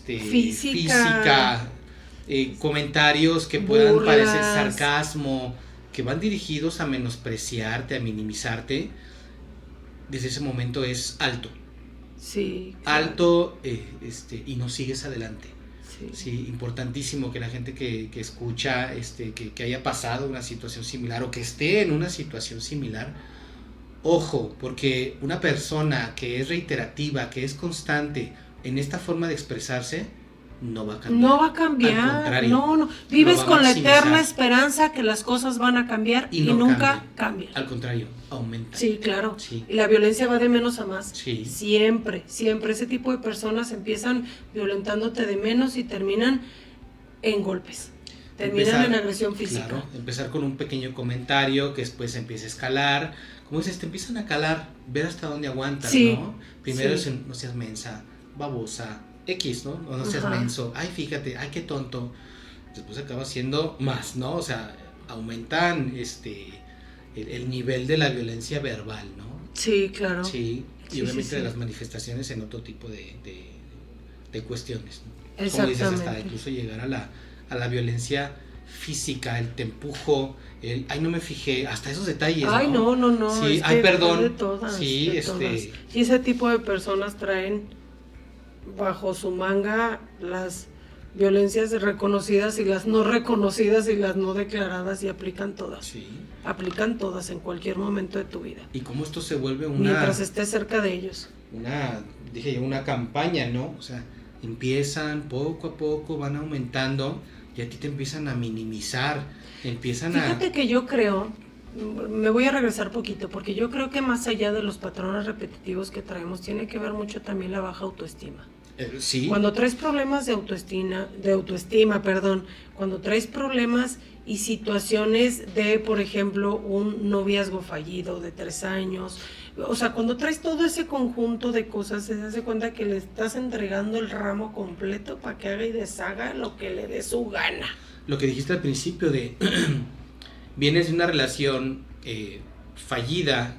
física, comentarios que puedan parecer sarcasmo, que van dirigidos a menospreciarte, a minimizarte, desde ese momento es alto. Sí. Claro. Alto, y no sigues adelante. Sí, importantísimo que la gente que escucha, que haya pasado una situación similar o que esté en una situación similar, ojo, porque una persona que es reiterativa, que es constante en esta forma de expresarse, no va a cambiar. No va a cambiar, al contrario, no. Vives con la eterna esperanza que las cosas van a cambiar y nunca cambian. Al contrario, aumenta. Sí, claro. Sí. Y la violencia va de menos a más. Sí. Siempre. Ese tipo de personas empiezan violentándote de menos y terminan en golpes. Terminan en agresión física. Claro, empezar con un pequeño comentario que después empieza a escalar. Como dices, te empiezan a calar, ver hasta dónde aguantas, ¿no? Primero es no seas mensa, babosa, X, ¿no? O no seas menso, ay, fíjate, ay, qué tonto. Después acaba siendo más, ¿no? O sea, aumentan el nivel de la violencia verbal, ¿no? Sí, claro. Sí, y obviamente de las manifestaciones en otro tipo de cuestiones, ¿no? Exactamente. Como dices, hasta incluso llegar a la violencia física, el te empujo, ay, no me fijé, hasta esos detalles, ay, ¿no? No. Sí, ay, perdón. De todas, sí, de todas. Y ese tipo de personas traen bajo su manga las violencias reconocidas y las no reconocidas y las no declaradas y aplican todas. Sí. Aplican todas en cualquier momento de tu vida. Y cómo esto se vuelve mientras estés cerca de ellos. Una campaña, ¿no? O sea, empiezan poco a poco, van aumentando y a ti te empiezan a minimizar, Fíjate que yo creo, me voy a regresar poquito, porque yo creo que más allá de los patrones repetitivos que traemos, tiene que ver mucho también la baja autoestima. Sí. Cuando traes problemas de autoestima, cuando traes problemas y situaciones de, por ejemplo, un noviazgo fallido de 3 años, o sea, cuando traes todo ese conjunto de cosas, se hace cuenta que le estás entregando el ramo completo para que haga y deshaga lo que le dé su gana. Lo que dijiste al principio de vienes de una relación fallida,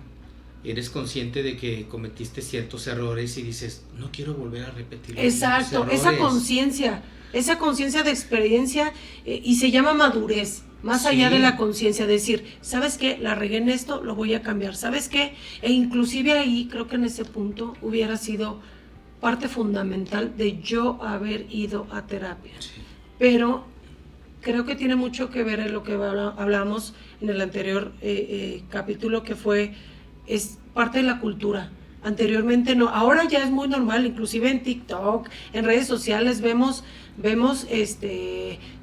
eres consciente de que cometiste ciertos errores y dices, no quiero volver a repetir. Exacto, esa conciencia de experiencia y se llama madurez, más allá de la conciencia, decir, ¿sabes qué? La regué en esto, lo voy a cambiar, ¿sabes qué? E inclusive ahí, creo que en ese punto hubiera sido parte fundamental de yo haber ido a terapia. Sí. Pero creo que tiene mucho que ver en lo que hablamos en el anterior capítulo, que es parte de la cultura. Anteriormente no, ahora ya es muy normal, inclusive en TikTok, en redes sociales vemos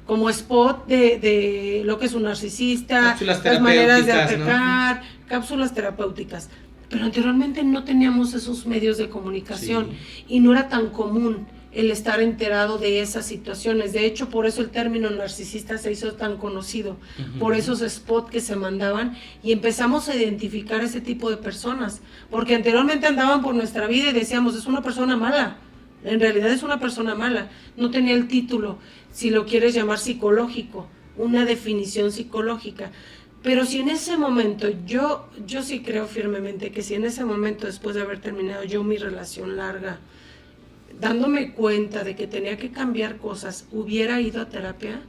como spot de lo que es un narcisista, las maneras de atacar, ¿no? Cápsulas terapéuticas. Pero anteriormente no teníamos esos medios de comunicación y no era tan común el estar enterado de esas situaciones. De hecho, por eso el término narcisista se hizo tan conocido, por esos spots que se mandaban, y empezamos a identificar ese tipo de personas, porque anteriormente andaban por nuestra vida y decíamos, es una persona mala, en realidad es una persona mala, no tenía el título, si lo quieres llamar psicológico, una definición psicológica. Pero si en ese momento, yo sí creo firmemente que si en ese momento, después de haber terminado yo mi relación larga, dándome cuenta de que tenía que cambiar cosas, hubiera ido a terapia,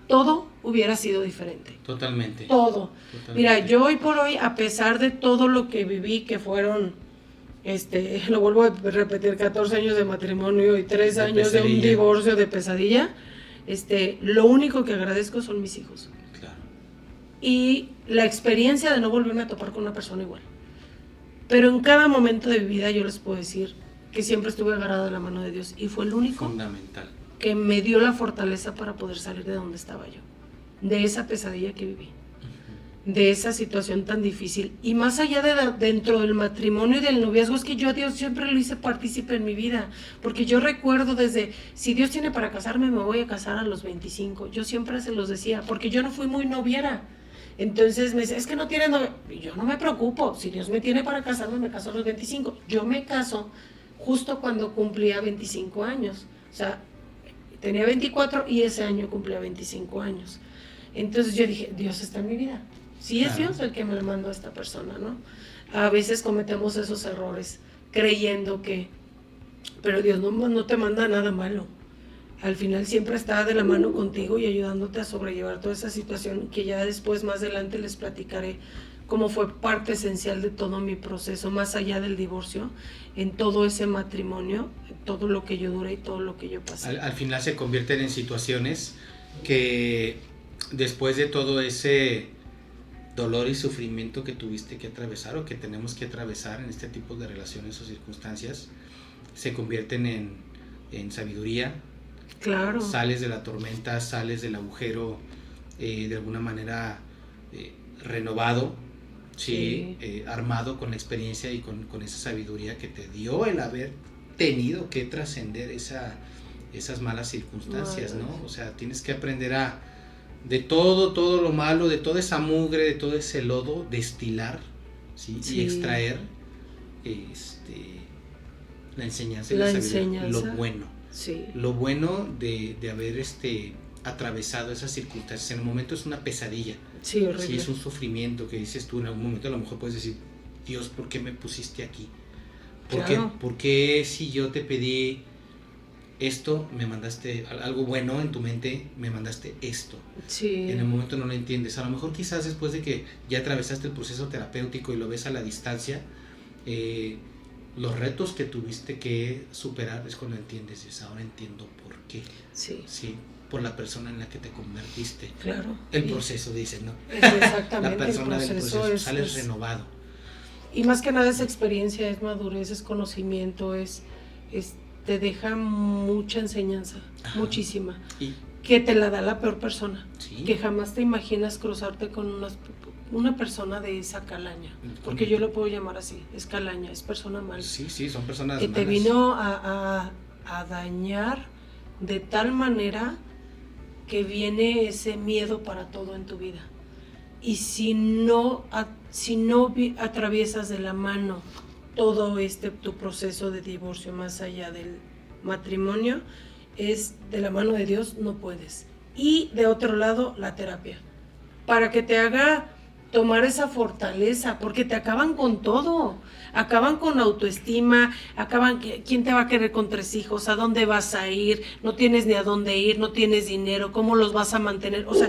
todo hubiera sido diferente. Totalmente. Todo. Totalmente. Mira, yo hoy por hoy, a pesar de todo lo que viví, que fueron, lo vuelvo a repetir, 14 años de matrimonio y 3 años de un divorcio de pesadilla, lo único que agradezco son mis hijos. Claro. Y la experiencia de no volverme a topar con una persona igual. Pero en cada momento de mi vida yo les puedo decir que siempre estuve agarrada de la mano de Dios y fue el único fundamental que me dio la fortaleza para poder salir de donde estaba yo, de esa pesadilla que viví, de esa situación tan difícil. Y más allá de dentro del matrimonio y del noviazgo, es que yo a Dios siempre lo hice partícipe en mi vida, porque yo recuerdo desde, si Dios tiene para casarme, me voy a casar a los 25, yo siempre se los decía, porque yo no fui muy noviera. Entonces me dice, es que no tiene novia. Y yo no me preocupo, si Dios me tiene para casarme, me caso a los 25. Yo me caso justo cuando cumplía 25 años, o sea, tenía 24 y ese año cumplía 25 años. Entonces yo dije, Dios está en mi vida, sí es Dios el que me mandó a esta persona, ¿no? A veces cometemos esos errores creyendo que, pero Dios no te manda nada malo. al final siempre está de la mano contigo y ayudándote a sobrellevar toda esa situación, que ya después, más adelante, les platicaré cómo fue parte esencial de todo mi proceso, más allá del divorcio, en todo ese matrimonio, todo lo que yo duré y todo lo que yo pasé. Al final se convierten en situaciones que después de todo ese dolor y sufrimiento que tuviste que atravesar o que tenemos que atravesar en este tipo de relaciones o circunstancias, se convierten en sabiduría. Claro. Sales de la tormenta, sales del agujero de alguna manera renovado, ¿sí? Armado con la experiencia y con esa sabiduría que te dio el haber tenido que trascender esas malas circunstancias, ¿no? O sea, tienes que aprender de todo lo malo, de toda esa mugre, de todo ese lodo, destilar, ¿sí? Y extraer la enseñanza y la sabiduría, lo bueno. Sí. Lo bueno de haber atravesado esas circunstancias. En el momento es una pesadilla. Sí, horrible. Sí, es un sufrimiento que dices tú en algún momento. A lo mejor puedes decir, Dios, ¿por qué me pusiste aquí? ¿Por qué si yo te pedí esto, me mandaste algo bueno en tu mente, me mandaste esto? Sí. En el momento no lo entiendes. A lo mejor quizás después de que ya atravesaste el proceso terapéutico y lo ves a la distancia, los retos que tuviste que superar es cuando entiendes, es ahora entiendo por qué. Sí. Sí, por la persona en la que te convertiste. Claro. El proceso, dicen, ¿no? Exactamente. La persona del proceso, sales es renovado. Y más que nada es experiencia, es madurez, es conocimiento, te deja mucha enseñanza, muchísima. Que te la da la peor persona. ¿Sí? Que jamás te imaginas cruzarte con una persona de esa calaña, porque yo lo puedo llamar así, es calaña, es persona mala. Sí, son personas que malas. Te vino a dañar de tal manera que viene ese miedo para todo en tu vida. Y si no atraviesas de la mano todo tu proceso de divorcio, más allá del matrimonio, es de la mano de Dios, no puedes. Y de otro lado, la terapia, para que te haga tomar esa fortaleza, porque te acaban con todo, acaban con autoestima, ¿quién te va a querer con 3 hijos? ¿A dónde vas a ir? No tienes ni a dónde ir, no tienes dinero, ¿cómo los vas a mantener? O sea,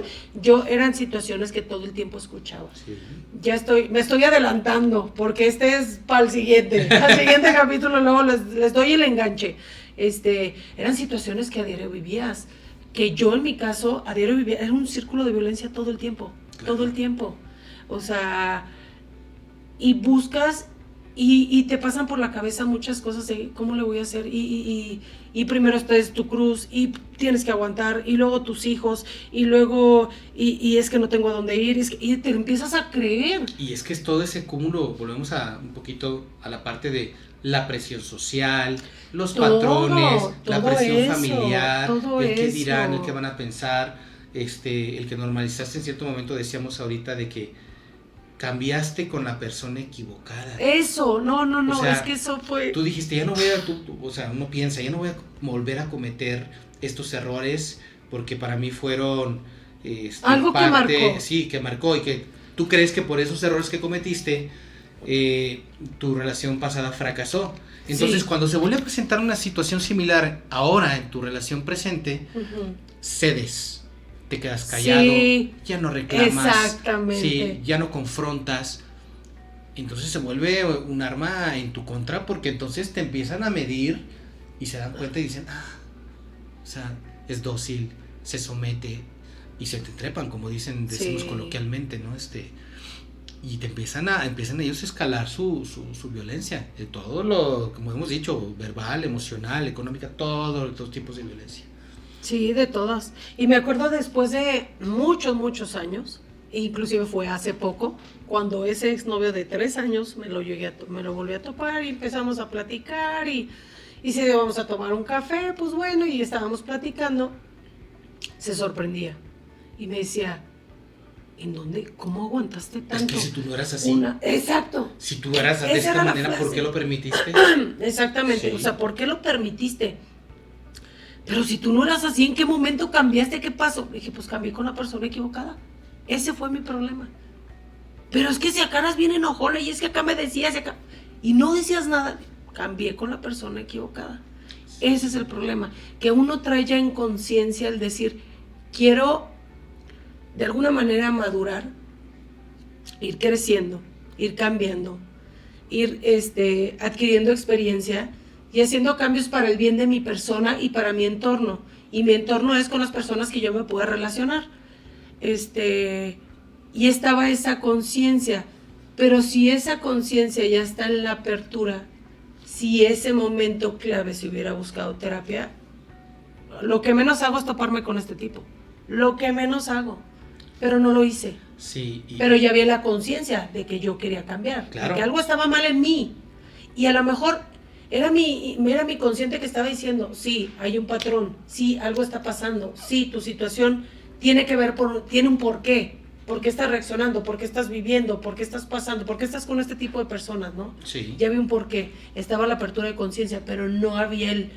eran situaciones que todo el tiempo escuchaba. Sí. Me estoy adelantando, porque este es para el siguiente capítulo, luego les doy el enganche. Eran situaciones que a diario vivías, que yo en mi caso a diario vivía, era un círculo de violencia todo el tiempo, claro. Todo el tiempo. O sea, y buscas y te pasan por la cabeza muchas cosas de cómo le voy a hacer, y primero es tu cruz y tienes que aguantar, y luego tus hijos, y luego y es que no tengo a dónde ir, y te empiezas a creer. Y es que es todo ese cúmulo, volvemos un poquito a la parte de la presión social, los patrones, la presión familiar, el que dirán, el que van a pensar, el que normalizaste en cierto momento, decíamos ahorita, de que cambiaste con la persona equivocada. Eso, no, o sea, es que eso fue... Tú dijiste, ya no voy uno piensa, ya no voy a volver a cometer estos errores, porque para mí fueron algo que marcó. Sí, que marcó, y que tú crees que por esos errores que cometiste, tu relación pasada fracasó. Entonces, cuando se vuelve a presentar una situación similar ahora en tu relación presente, cedes. Te quedas callado, ya no reclamas, exactamente. Ya no confrontas, entonces se vuelve un arma en tu contra, porque entonces te empiezan a medir y se dan cuenta y dicen, o sea, es dócil, se somete y se te trepan, como decimos coloquialmente, ¿no? Y te empiezan ellos a escalar su violencia, de todo como hemos dicho, verbal, emocional, económica, todos los tipos de violencia. Sí, de todas. Y me acuerdo después de muchos años, inclusive fue hace poco, cuando ese exnovio de 3 años me lo volví a topar y empezamos a platicar y si íbamos a tomar un café, pues bueno, y estábamos platicando, se sorprendía y me decía, ¿en dónde? ¿Cómo aguantaste tanto? Es que si tú no eras así. Exacto. Si tú eras de esta manera, ¿por qué lo permitiste? Exactamente, o sea, ¿por qué lo permitiste? Pero si tú no eras así, ¿en qué momento cambiaste? ¿Qué pasó? Le dije, pues cambié con la persona equivocada. Ese fue mi problema. Pero es que si acá eras bien enojona, y es que acá me decías, y no decías nada. Cambié con la persona equivocada. Ese es el problema, que uno trae ya en conciencia el decir, quiero de alguna manera madurar, ir creciendo, ir cambiando, ir adquiriendo experiencia y haciendo cambios para el bien de mi persona y para mi entorno. Y mi entorno es con las personas que yo me pueda relacionar. Y estaba esa conciencia, pero si esa conciencia ya está en la apertura, si ese momento clave se hubiera buscado terapia, lo que menos hago es toparme con este tipo, lo que menos hago, pero no lo hice. Sí, pero ya había la conciencia de que yo quería cambiar, claro, de que algo estaba mal en mí, y a lo mejor era mi consciente que estaba diciendo, sí, hay un patrón, sí, algo está pasando, sí, tu situación tiene un porqué. ¿Por qué estás reaccionando? ¿Por qué estás viviendo? ¿Por qué estás pasando? ¿Por qué estás con este tipo de personas, no? Sí. Ya había un porqué. Estaba la apertura de conciencia, pero no había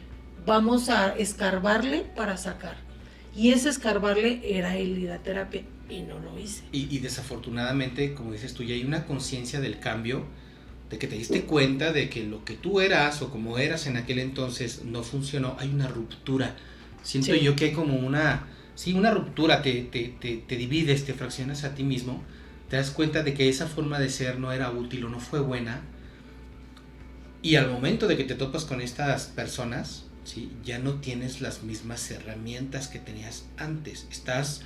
vamos a escarbarle para sacar. Y ese escarbarle era el ir a terapia, y no lo hice. Y desafortunadamente, como dices tú, ya hay una conciencia del cambio, de que te diste cuenta de que lo que tú eras o como eras en aquel entonces no funcionó. Hay una ruptura. Siento yo que hay como una ruptura, te divides, te fraccionas a ti mismo, te das cuenta de que esa forma de ser no era útil o no fue buena, y al momento de que te topas con estas personas, ¿sí? Ya no tienes las mismas herramientas que tenías antes, estás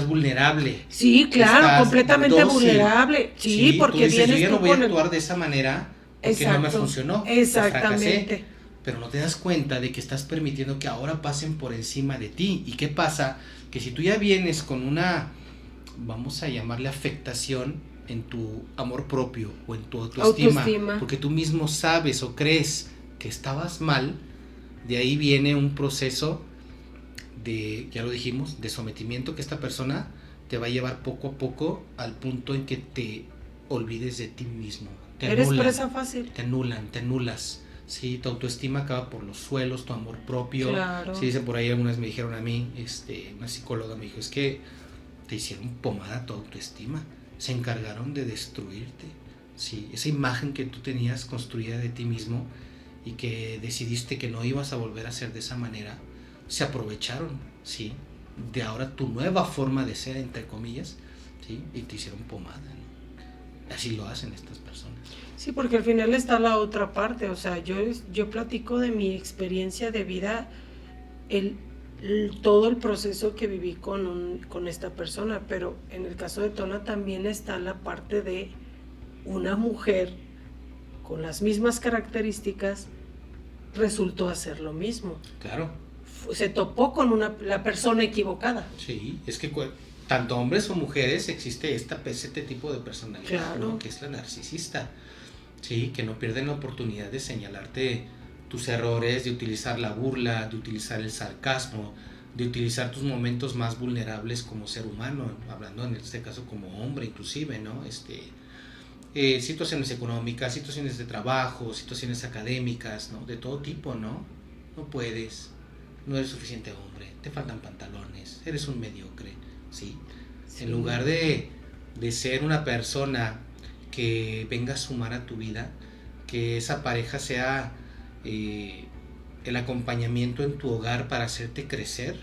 vulnerable. Sí, claro, completamente dócil, vulnerable. Sí, porque dices, yo ya no voy a actuar de esa manera porque no me funcionó. Exactamente. Pero no te das cuenta de que estás permitiendo que ahora pasen por encima de ti. ¿Y qué pasa? Que si tú ya vienes con una, vamos a llamarle afectación en tu amor propio o en tu autoestima, porque tú mismo sabes o crees que estabas mal, de ahí viene un proceso de, ya lo dijimos, de sometimiento, que esta persona te va a llevar poco a poco al punto en que te olvides de ti mismo. Eres presa fácil. Te anulas. Sí, tu autoestima acaba por los suelos, tu amor propio. Claro. Sí, dicen por ahí, algunas me dijeron a mí, una psicóloga me dijo, es que te hicieron pomada tu autoestima, se encargaron de destruirte. Sí, esa imagen que tú tenías construida de ti mismo y que decidiste que no ibas a volver a ser de esa manera, se aprovecharon, sí, de ahora tu nueva forma de ser, entre comillas, sí, y te hicieron pomada, ¿no? Así lo hacen estas personas. Sí, porque al final está la otra parte, o sea, yo platico de mi experiencia de vida, todo el proceso que viví con esta persona, pero en el caso de Tona también está la parte de una mujer con las mismas características resultó hacer lo mismo. Claro. Se topó con la persona equivocada. Sí, es que tanto hombres o mujeres existe este tipo de personalidad, claro, ¿no? Que es la narcisista. Sí, que no pierden la oportunidad de señalarte tus errores, de utilizar la burla, de utilizar el sarcasmo, de utilizar tus momentos más vulnerables como ser humano, hablando en este caso como hombre inclusive, ¿no? Situaciones económicas, situaciones de trabajo, situaciones académicas, ¿no? De todo tipo, ¿no? No puedes, no eres suficiente hombre, te faltan pantalones, eres un mediocre, ¿sí? En lugar de ser una persona que venga a sumar a tu vida, que esa pareja sea el acompañamiento en tu hogar para hacerte crecer,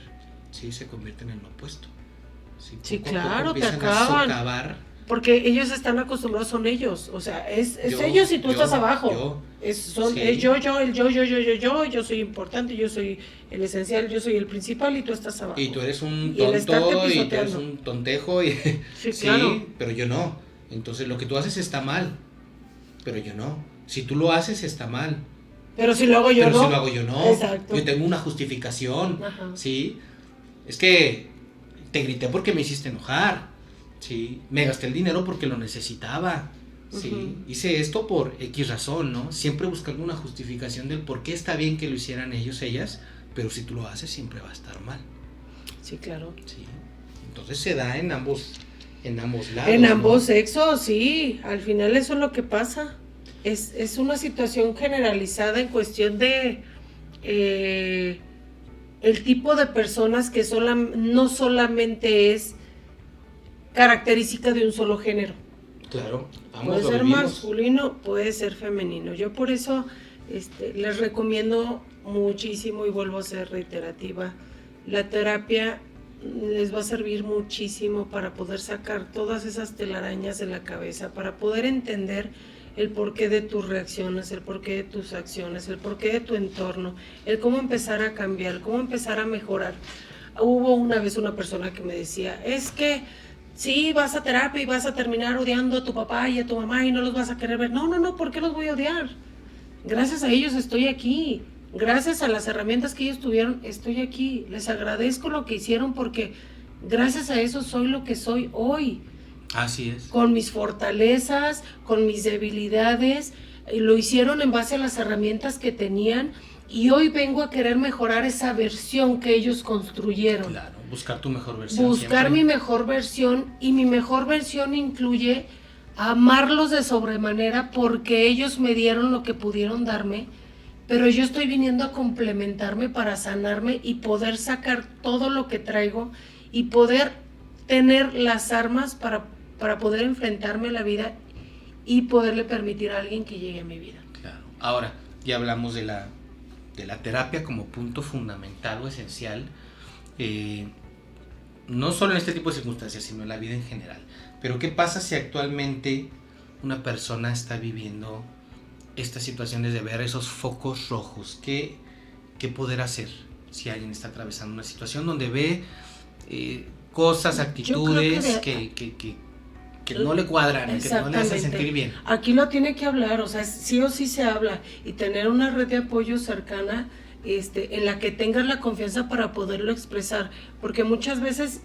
¿sí? Se convierten en lo opuesto. Sí, claro, te acaban. A socavar. Porque ellos están acostumbrados, son ellos, o sea, es ellos y tú estás abajo. Es yo soy importante, yo soy el esencial, yo soy el principal y tú estás abajo. Y tú eres un tonto y tú eres un tontejo. Sí, claro. Pero yo no. Entonces lo que tú haces está mal, pero yo no. Si tú lo haces está mal. Pero si lo hago yo no. Exacto. Yo tengo una justificación. Ajá. ¿Sí? Es que te grité porque me hiciste enojar. ¿Sí? Me gasté el dinero porque lo necesitaba. ¿Sí? Uh-huh. Hice esto por X razón, ¿no? Siempre buscando una justificación del por qué está bien que lo hicieran ellas, pero si tú lo haces siempre va a estar mal. Sí, claro. Sí. Entonces se da en ambos lados. En ambos sexos, sí. Al final eso es lo que pasa. Es una situación generalizada en cuestión de el tipo de personas que no solamente es característica de un solo género. Claro, puede ser masculino, puede ser femenino. Yo por eso les recomiendo muchísimo y vuelvo a ser reiterativa. La terapia les va a servir muchísimo para poder sacar todas esas telarañas de la cabeza, para poder entender el porqué de tus reacciones, el porqué de tus acciones, el porqué de tu entorno, el cómo empezar a cambiar, cómo empezar a mejorar. Hubo una vez una persona que me decía, es que sí, vas a terapia y vas a terminar odiando a tu papá y a tu mamá y no los vas a querer ver. No, ¿por qué los voy a odiar? Gracias a ellos estoy aquí. Gracias a las herramientas que ellos tuvieron, estoy aquí. Les agradezco lo que hicieron porque gracias a eso soy lo que soy hoy. Así es. Con mis fortalezas, con mis debilidades, lo hicieron en base a las herramientas que tenían y hoy vengo a querer mejorar esa versión que ellos construyeron. Claro, buscar tu mejor versión. Buscar mi mejor versión, y mi mejor versión incluye amarlos de sobremanera porque ellos me dieron lo que pudieron darme, pero yo estoy viniendo a complementarme para sanarme y poder sacar todo lo que traigo y poder tener las armas para poder enfrentarme a la vida y poderle permitir a alguien que llegue a mi vida. Claro. Ahora, ya hablamos de la terapia como punto fundamental o esencial, no solo en este tipo de circunstancias, sino en la vida en general. Pero ¿qué pasa si actualmente una persona está viviendo estas situaciones de ver esos focos rojos? ¿Qué poder hacer si alguien está atravesando una situación donde ve cosas, actitudes que no le cuadran, que no le hacen sentir bien? Aquí lo tiene que hablar, o sea, sí o sí se habla, y tener una red de apoyo cercana, en la que tengas la confianza para poderlo expresar, porque muchas veces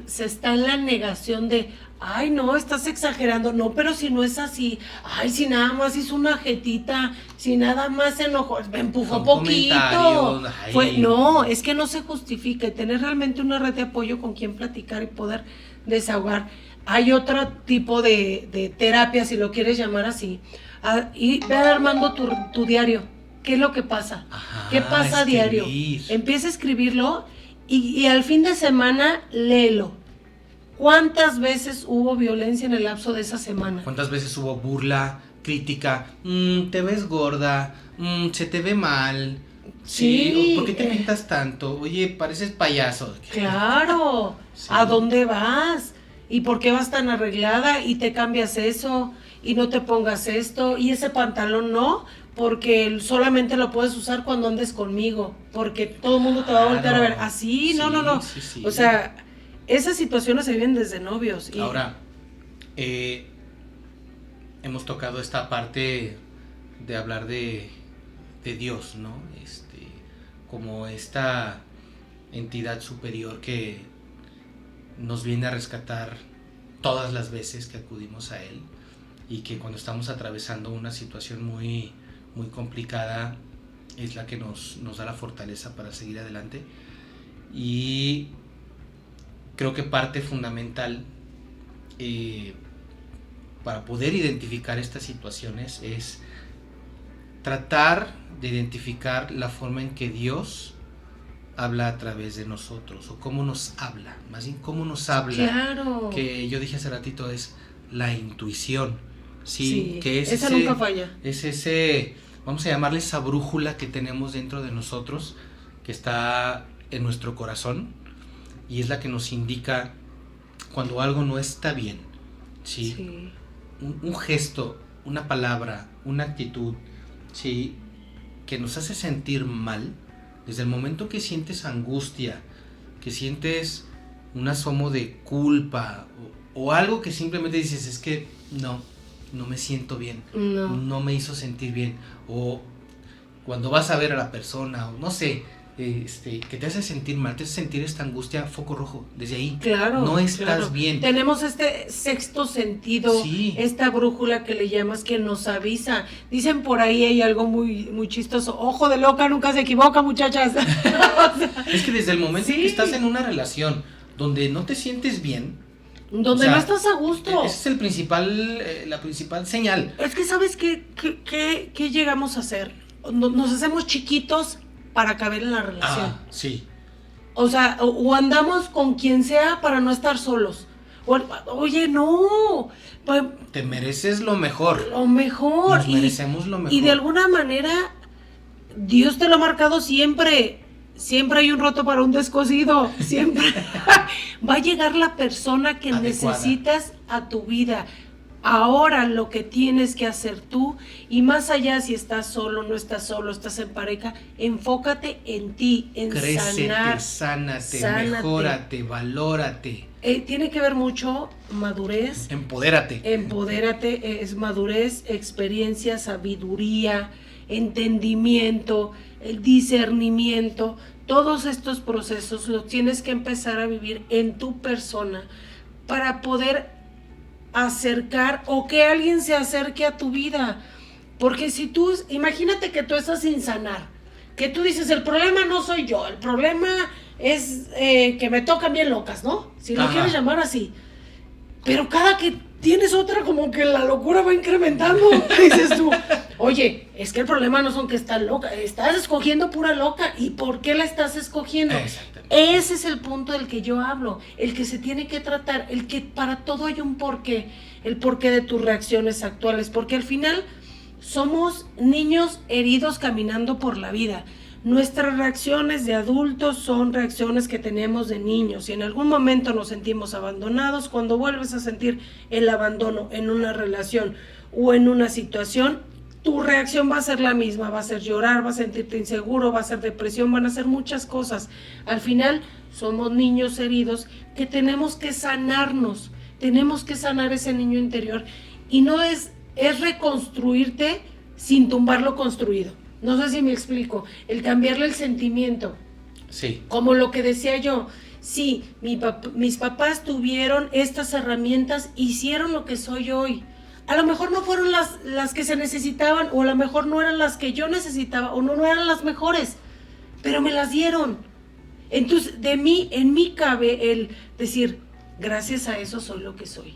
se está en la negación de, ay no, estás exagerando, no, pero si no es así, ay, si nada más hizo una jetita, si nada más se enojó, me empujó poquito, no, es que no se justifica, y tener realmente una red de apoyo con quien platicar y poder desahogar. Hay otro tipo de terapia, si lo quieres llamar así, y ve armando tu diario. ¿Qué es lo que pasa? Ajá, ¿Qué pasa a diario? Empieza a escribirlo y al fin de semana léelo. ¿Cuántas veces hubo violencia en el lapso de esa semana? ¿Cuántas veces hubo burla, crítica? Te ves gorda, se te ve mal. Sí. ¿Por qué te pintas tanto? Oye, pareces payaso. Claro. Sí. ¿A dónde vas? ¿Y por qué vas tan arreglada? Y te cambias eso, y no te pongas esto, y ese pantalón no, porque solamente lo puedes usar cuando andes conmigo, porque todo el mundo te va a voltear a ver. Así, sí, no. Sí. O sea, esas situaciones se viven desde novios. Y ahora, hemos tocado esta parte de hablar de Dios, ¿no? Como esta entidad superior que nos viene a rescatar todas las veces que acudimos a Él, y que cuando estamos atravesando una situación muy complicada es la que nos da la fortaleza para seguir adelante. Y creo que parte fundamental para poder identificar estas situaciones es tratar de identificar la forma en que Dios habla a través de nosotros, o cómo nos habla, más bien cómo nos habla. Claro. Que yo dije hace ratito, es la intuición. Sí, que es esa nunca falla. Es ese, vamos a llamarle esa brújula que tenemos dentro de nosotros, que está en nuestro corazón, y es la que nos indica cuando algo no está bien. Sí. Un gesto, una palabra, una actitud, sí, que nos hace sentir mal. Desde el momento que sientes angustia, que sientes un asomo de culpa, o algo que simplemente dices, es que no me siento bien, no me hizo sentir bien, o cuando vas a ver a la persona, o no sé, que te hace sentir mal, te hace sentir esta angustia, foco rojo, desde ahí. Claro. No estás bien. Tenemos este sexto sentido, esta brújula que le llamas, que nos avisa. Dicen por ahí, hay algo muy chistoso, ojo de loca nunca se equivoca, muchachas. Es que desde el momento que estás en una relación donde no te sientes bien, donde no estás a gusto, ese es la principal señal. Es que ¿sabes qué llegamos a hacer? Nos hacemos chiquitos para caber en la relación. Sí. O sea, o andamos con quien sea para no estar solos. Oye, no. Te mereces lo mejor. Lo mejor. Nos merecemos lo mejor. Y de alguna manera Dios te lo ha marcado siempre. Siempre hay un roto para un descosido. Siempre va a llegar la persona que adecuada necesitas a tu vida. Ahora lo que tienes que hacer tú, y más allá si estás solo, no estás solo, estás en pareja, enfócate en ti, en crécete, sanar. sánate, mejórate, valórate. Tiene que ver mucho madurez. Empodérate. Empodérate, es madurez, experiencia, sabiduría, entendimiento, el discernimiento. Todos estos procesos los tienes que empezar a vivir en tu persona para poder acercar o que alguien se acerque a tu vida. Porque si tú, imagínate que tú estás sin sanar, que tú dices, el problema no soy yo, el problema es que me tocan bien locas, ¿no? Si lo quieres llamar así. Pero cada que tienes otra, como que la locura va incrementando. Dices tú, oye, es que el problema no son que estás loca, estás escogiendo pura loca. ¿Y por qué la estás escogiendo? Ese es el punto del que yo hablo, el que se tiene que tratar, el que para todo hay un porqué, el porqué de tus reacciones actuales, porque al final somos niños heridos caminando por la vida. Nuestras reacciones de adultos son reacciones que tenemos de niños. Si en algún momento nos sentimos abandonados, cuando vuelves a sentir el abandono en una relación o en una situación, tu reacción va a ser la misma, va a ser llorar, va a sentirte inseguro, va a ser depresión, van a ser muchas cosas. Al final somos niños heridos que tenemos que sanarnos, tenemos que sanar ese niño interior y no es reconstruirte sin tumbar lo construido. No sé si me explico, el cambiarle el sentimiento. Sí. Como lo que decía yo, sí, mis papás tuvieron estas herramientas, hicieron lo que soy hoy. A lo mejor no fueron las que se necesitaban, o a lo mejor no eran las que yo necesitaba, o no eran las mejores, pero me las dieron. Entonces, en mí cabe el decir, gracias a eso soy lo que soy.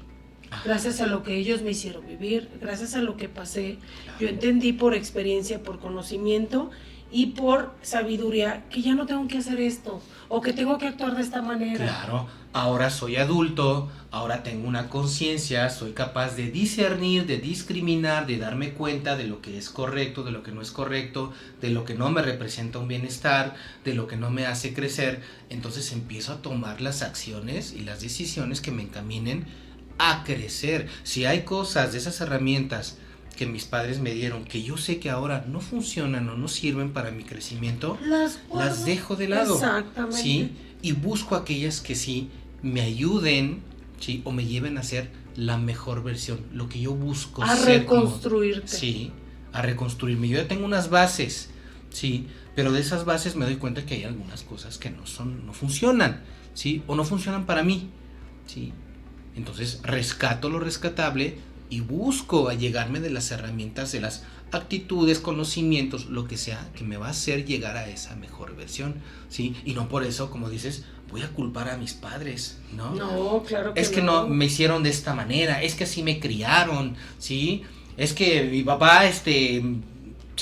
Gracias a lo que ellos me hicieron vivir, gracias a lo que pasé, yo entendí por experiencia, por conocimiento y por sabiduría que ya no tengo que hacer esto o que tengo que actuar de esta manera. Claro, ahora soy adulto, ahora tengo una conciencia, soy capaz de discernir, de discriminar, de darme cuenta de lo que es correcto, de lo que no es correcto, de lo que no me representa un bienestar, de lo que no me hace crecer. Entonces empiezo a tomar las acciones y las decisiones que me encaminen a crecer. Si hay cosas de esas herramientas que mis padres me dieron que yo sé que ahora no funcionan o no sirven para mi crecimiento, las dejo de lado. Exactamente. ¿Sí? Y busco aquellas que sí me ayuden, ¿sí? O me lleven a ser la mejor versión, lo que yo busco a ser. Reconstruirte. Sí, a reconstruirme. Yo ya tengo unas bases, sí, pero de esas bases me doy cuenta que hay algunas cosas que no funcionan, ¿sí? O no funcionan para mí, ¿sí? Entonces rescato lo rescatable y busco allegarme de las herramientas, de las actitudes, conocimientos, lo que sea, que me va a hacer llegar a esa mejor versión, ¿sí? Y no por eso, como dices, voy a culpar a mis padres, ¿no? No, claro que no. Es que no me hicieron de esta manera, es que así me criaron, ¿sí? Es que mi papá, se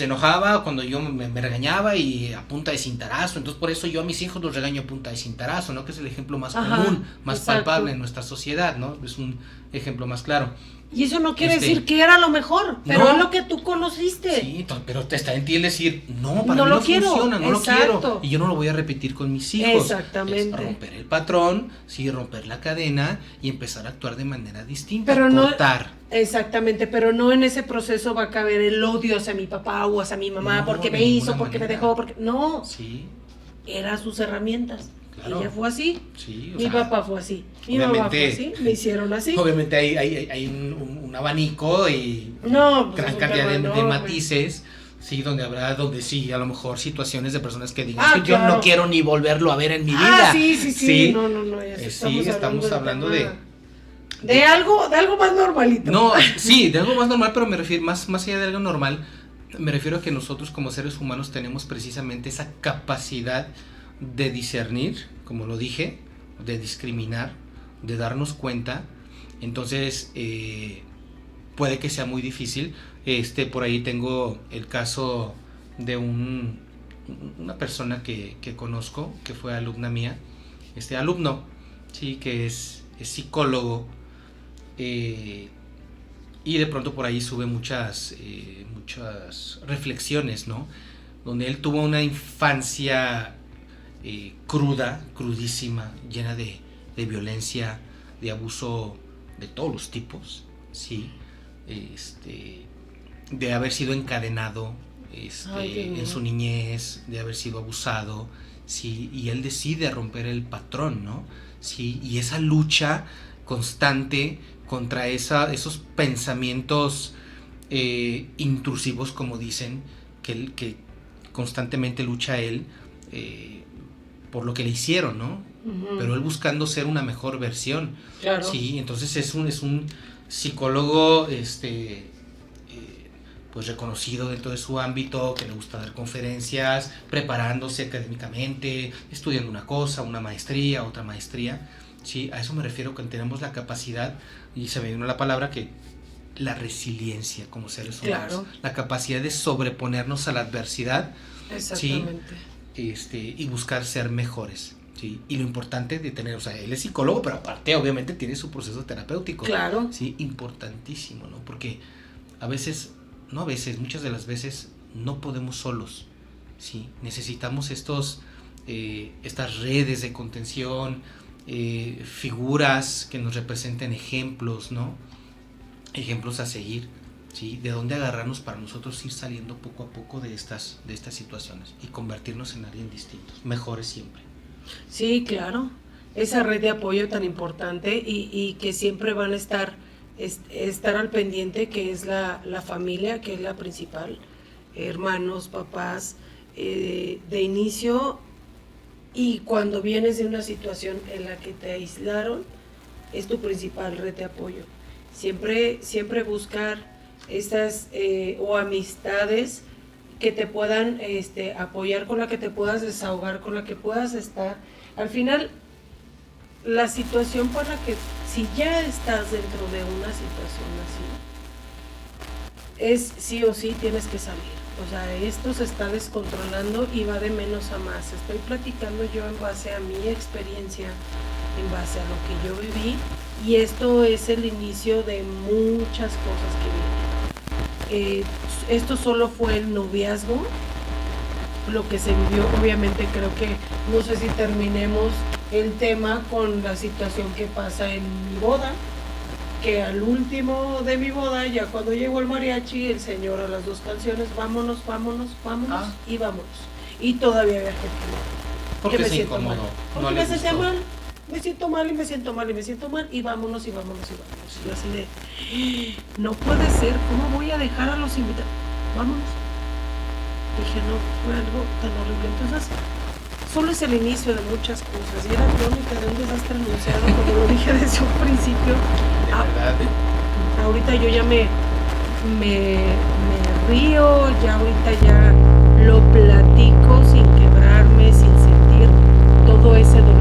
enojaba cuando yo me regañaba y a punta de cintarazo, entonces por eso yo a mis hijos los regaño a punta de cintarazo, ¿no? Que es el ejemplo más común, más palpable en nuestra sociedad, ¿no? Es un ejemplo más claro. Y eso no quiere decir que era lo mejor, pero no, es lo que tú conociste. Sí, pero está en ti el decir, no, para mí no funciona, no lo quiero. Y yo no lo voy a repetir con mis hijos. Exactamente. Es romper el patrón, sí, romper la cadena y empezar a actuar de manera distinta. Pero cortar. Exactamente, pero no en ese proceso va a caber el odio hacia mi papá o hacia mi mamá, porque me hizo, porque me dejó, porque... No, sí. Eran sus herramientas. Claro. Ella fue así, sí, mi papá fue así, mi mamá fue así, me hicieron así. Obviamente hay un abanico y gran cantidad de matices, sí, donde sí, a lo mejor situaciones de personas que digan que yo no quiero ni volverlo a ver en mi vida. Sí. No, estamos hablando de algo más normalito. No, sí, de algo más normal, pero me refiero más allá de algo normal, me refiero a que nosotros como seres humanos tenemos precisamente esa capacidad de discernir, como lo dije, de discriminar, de darnos cuenta. Entonces puede que sea muy difícil. Por ahí tengo el caso de una persona que conozco, que fue alumna mía, alumno, sí, que es psicólogo, y de pronto por ahí sube muchas reflexiones, ¿no? donde él tuvo una infancia cruda, crudísima, llena de violencia, de abuso de todos los tipos, ¿sí? De haber sido encadenado en su niñez, de haber sido abusado, ¿sí? Y él decide romper el patrón, ¿no? ¿Sí? Y esa lucha constante contra esos pensamientos intrusivos, como dicen, que constantemente lucha él por lo que le hicieron, ¿no? Uh-huh. Pero él buscando ser una mejor versión. Claro. Sí, entonces es un psicólogo pues reconocido dentro de su ámbito, que le gusta dar conferencias, preparándose académicamente, estudiando una cosa, una maestría, otra maestría. Sí, a eso me refiero, que tenemos la capacidad, y se me vino la palabra, que la resiliencia como seres humanos, claro, la capacidad de sobreponernos a la adversidad. Exactamente. ¿Sí? Y buscar ser mejores. ¿Sí? Y lo importante de tener, o sea, él es psicólogo, pero aparte obviamente tiene su proceso terapéutico. Claro. Sí, importantísimo, ¿no? Porque muchas de las veces no podemos solos, ¿sí? Necesitamos estas redes de contención, figuras que nos representen ejemplos, ¿no? Ejemplos a seguir, ¿sí? De dónde agarrarnos para nosotros ir saliendo poco a poco de estas situaciones y convertirnos en alguien distintos, mejores siempre. Sí, claro. Esa red de apoyo tan importante y que siempre van a estar al pendiente, que es la familia, que es la principal, hermanos, papás, de inicio, y cuando vienes de una situación en la que te aislaron, es tu principal red de apoyo. Siempre buscar estas o amistades que te puedan apoyar, con la que te puedas desahogar, con la que puedas estar. Al final, la situación por la que, si ya estás dentro de una situación así, es sí o sí tienes que salir. O sea, esto se está descontrolando y va de menos a más. Estoy platicando yo en base a mi experiencia, en base a lo que yo viví, y esto es el inicio de muchas cosas que vienen. Esto solo fue el noviazgo, lo que se vivió. Obviamente creo que no sé si terminemos el tema con la situación que pasa en mi boda, que al último de mi boda, ya cuando llegó el mariachi, el señor a las 2 canciones, vámonos, y vámonos. Y todavía había gente mal. Porque me siento mal. Porque me sentía mal. Me siento mal, y vámonos. Y yo así de, no puede ser, ¿cómo voy a dejar a los invitados? Vámonos. Dije, no, fue algo tan horrible. Entonces, solo es el inicio de muchas cosas, y era crónica de un desastre anunciado, como lo dije desde un principio. Ahorita yo ya me río, ya ahorita ya lo platico sin quebrarme, sin sentir todo ese dolor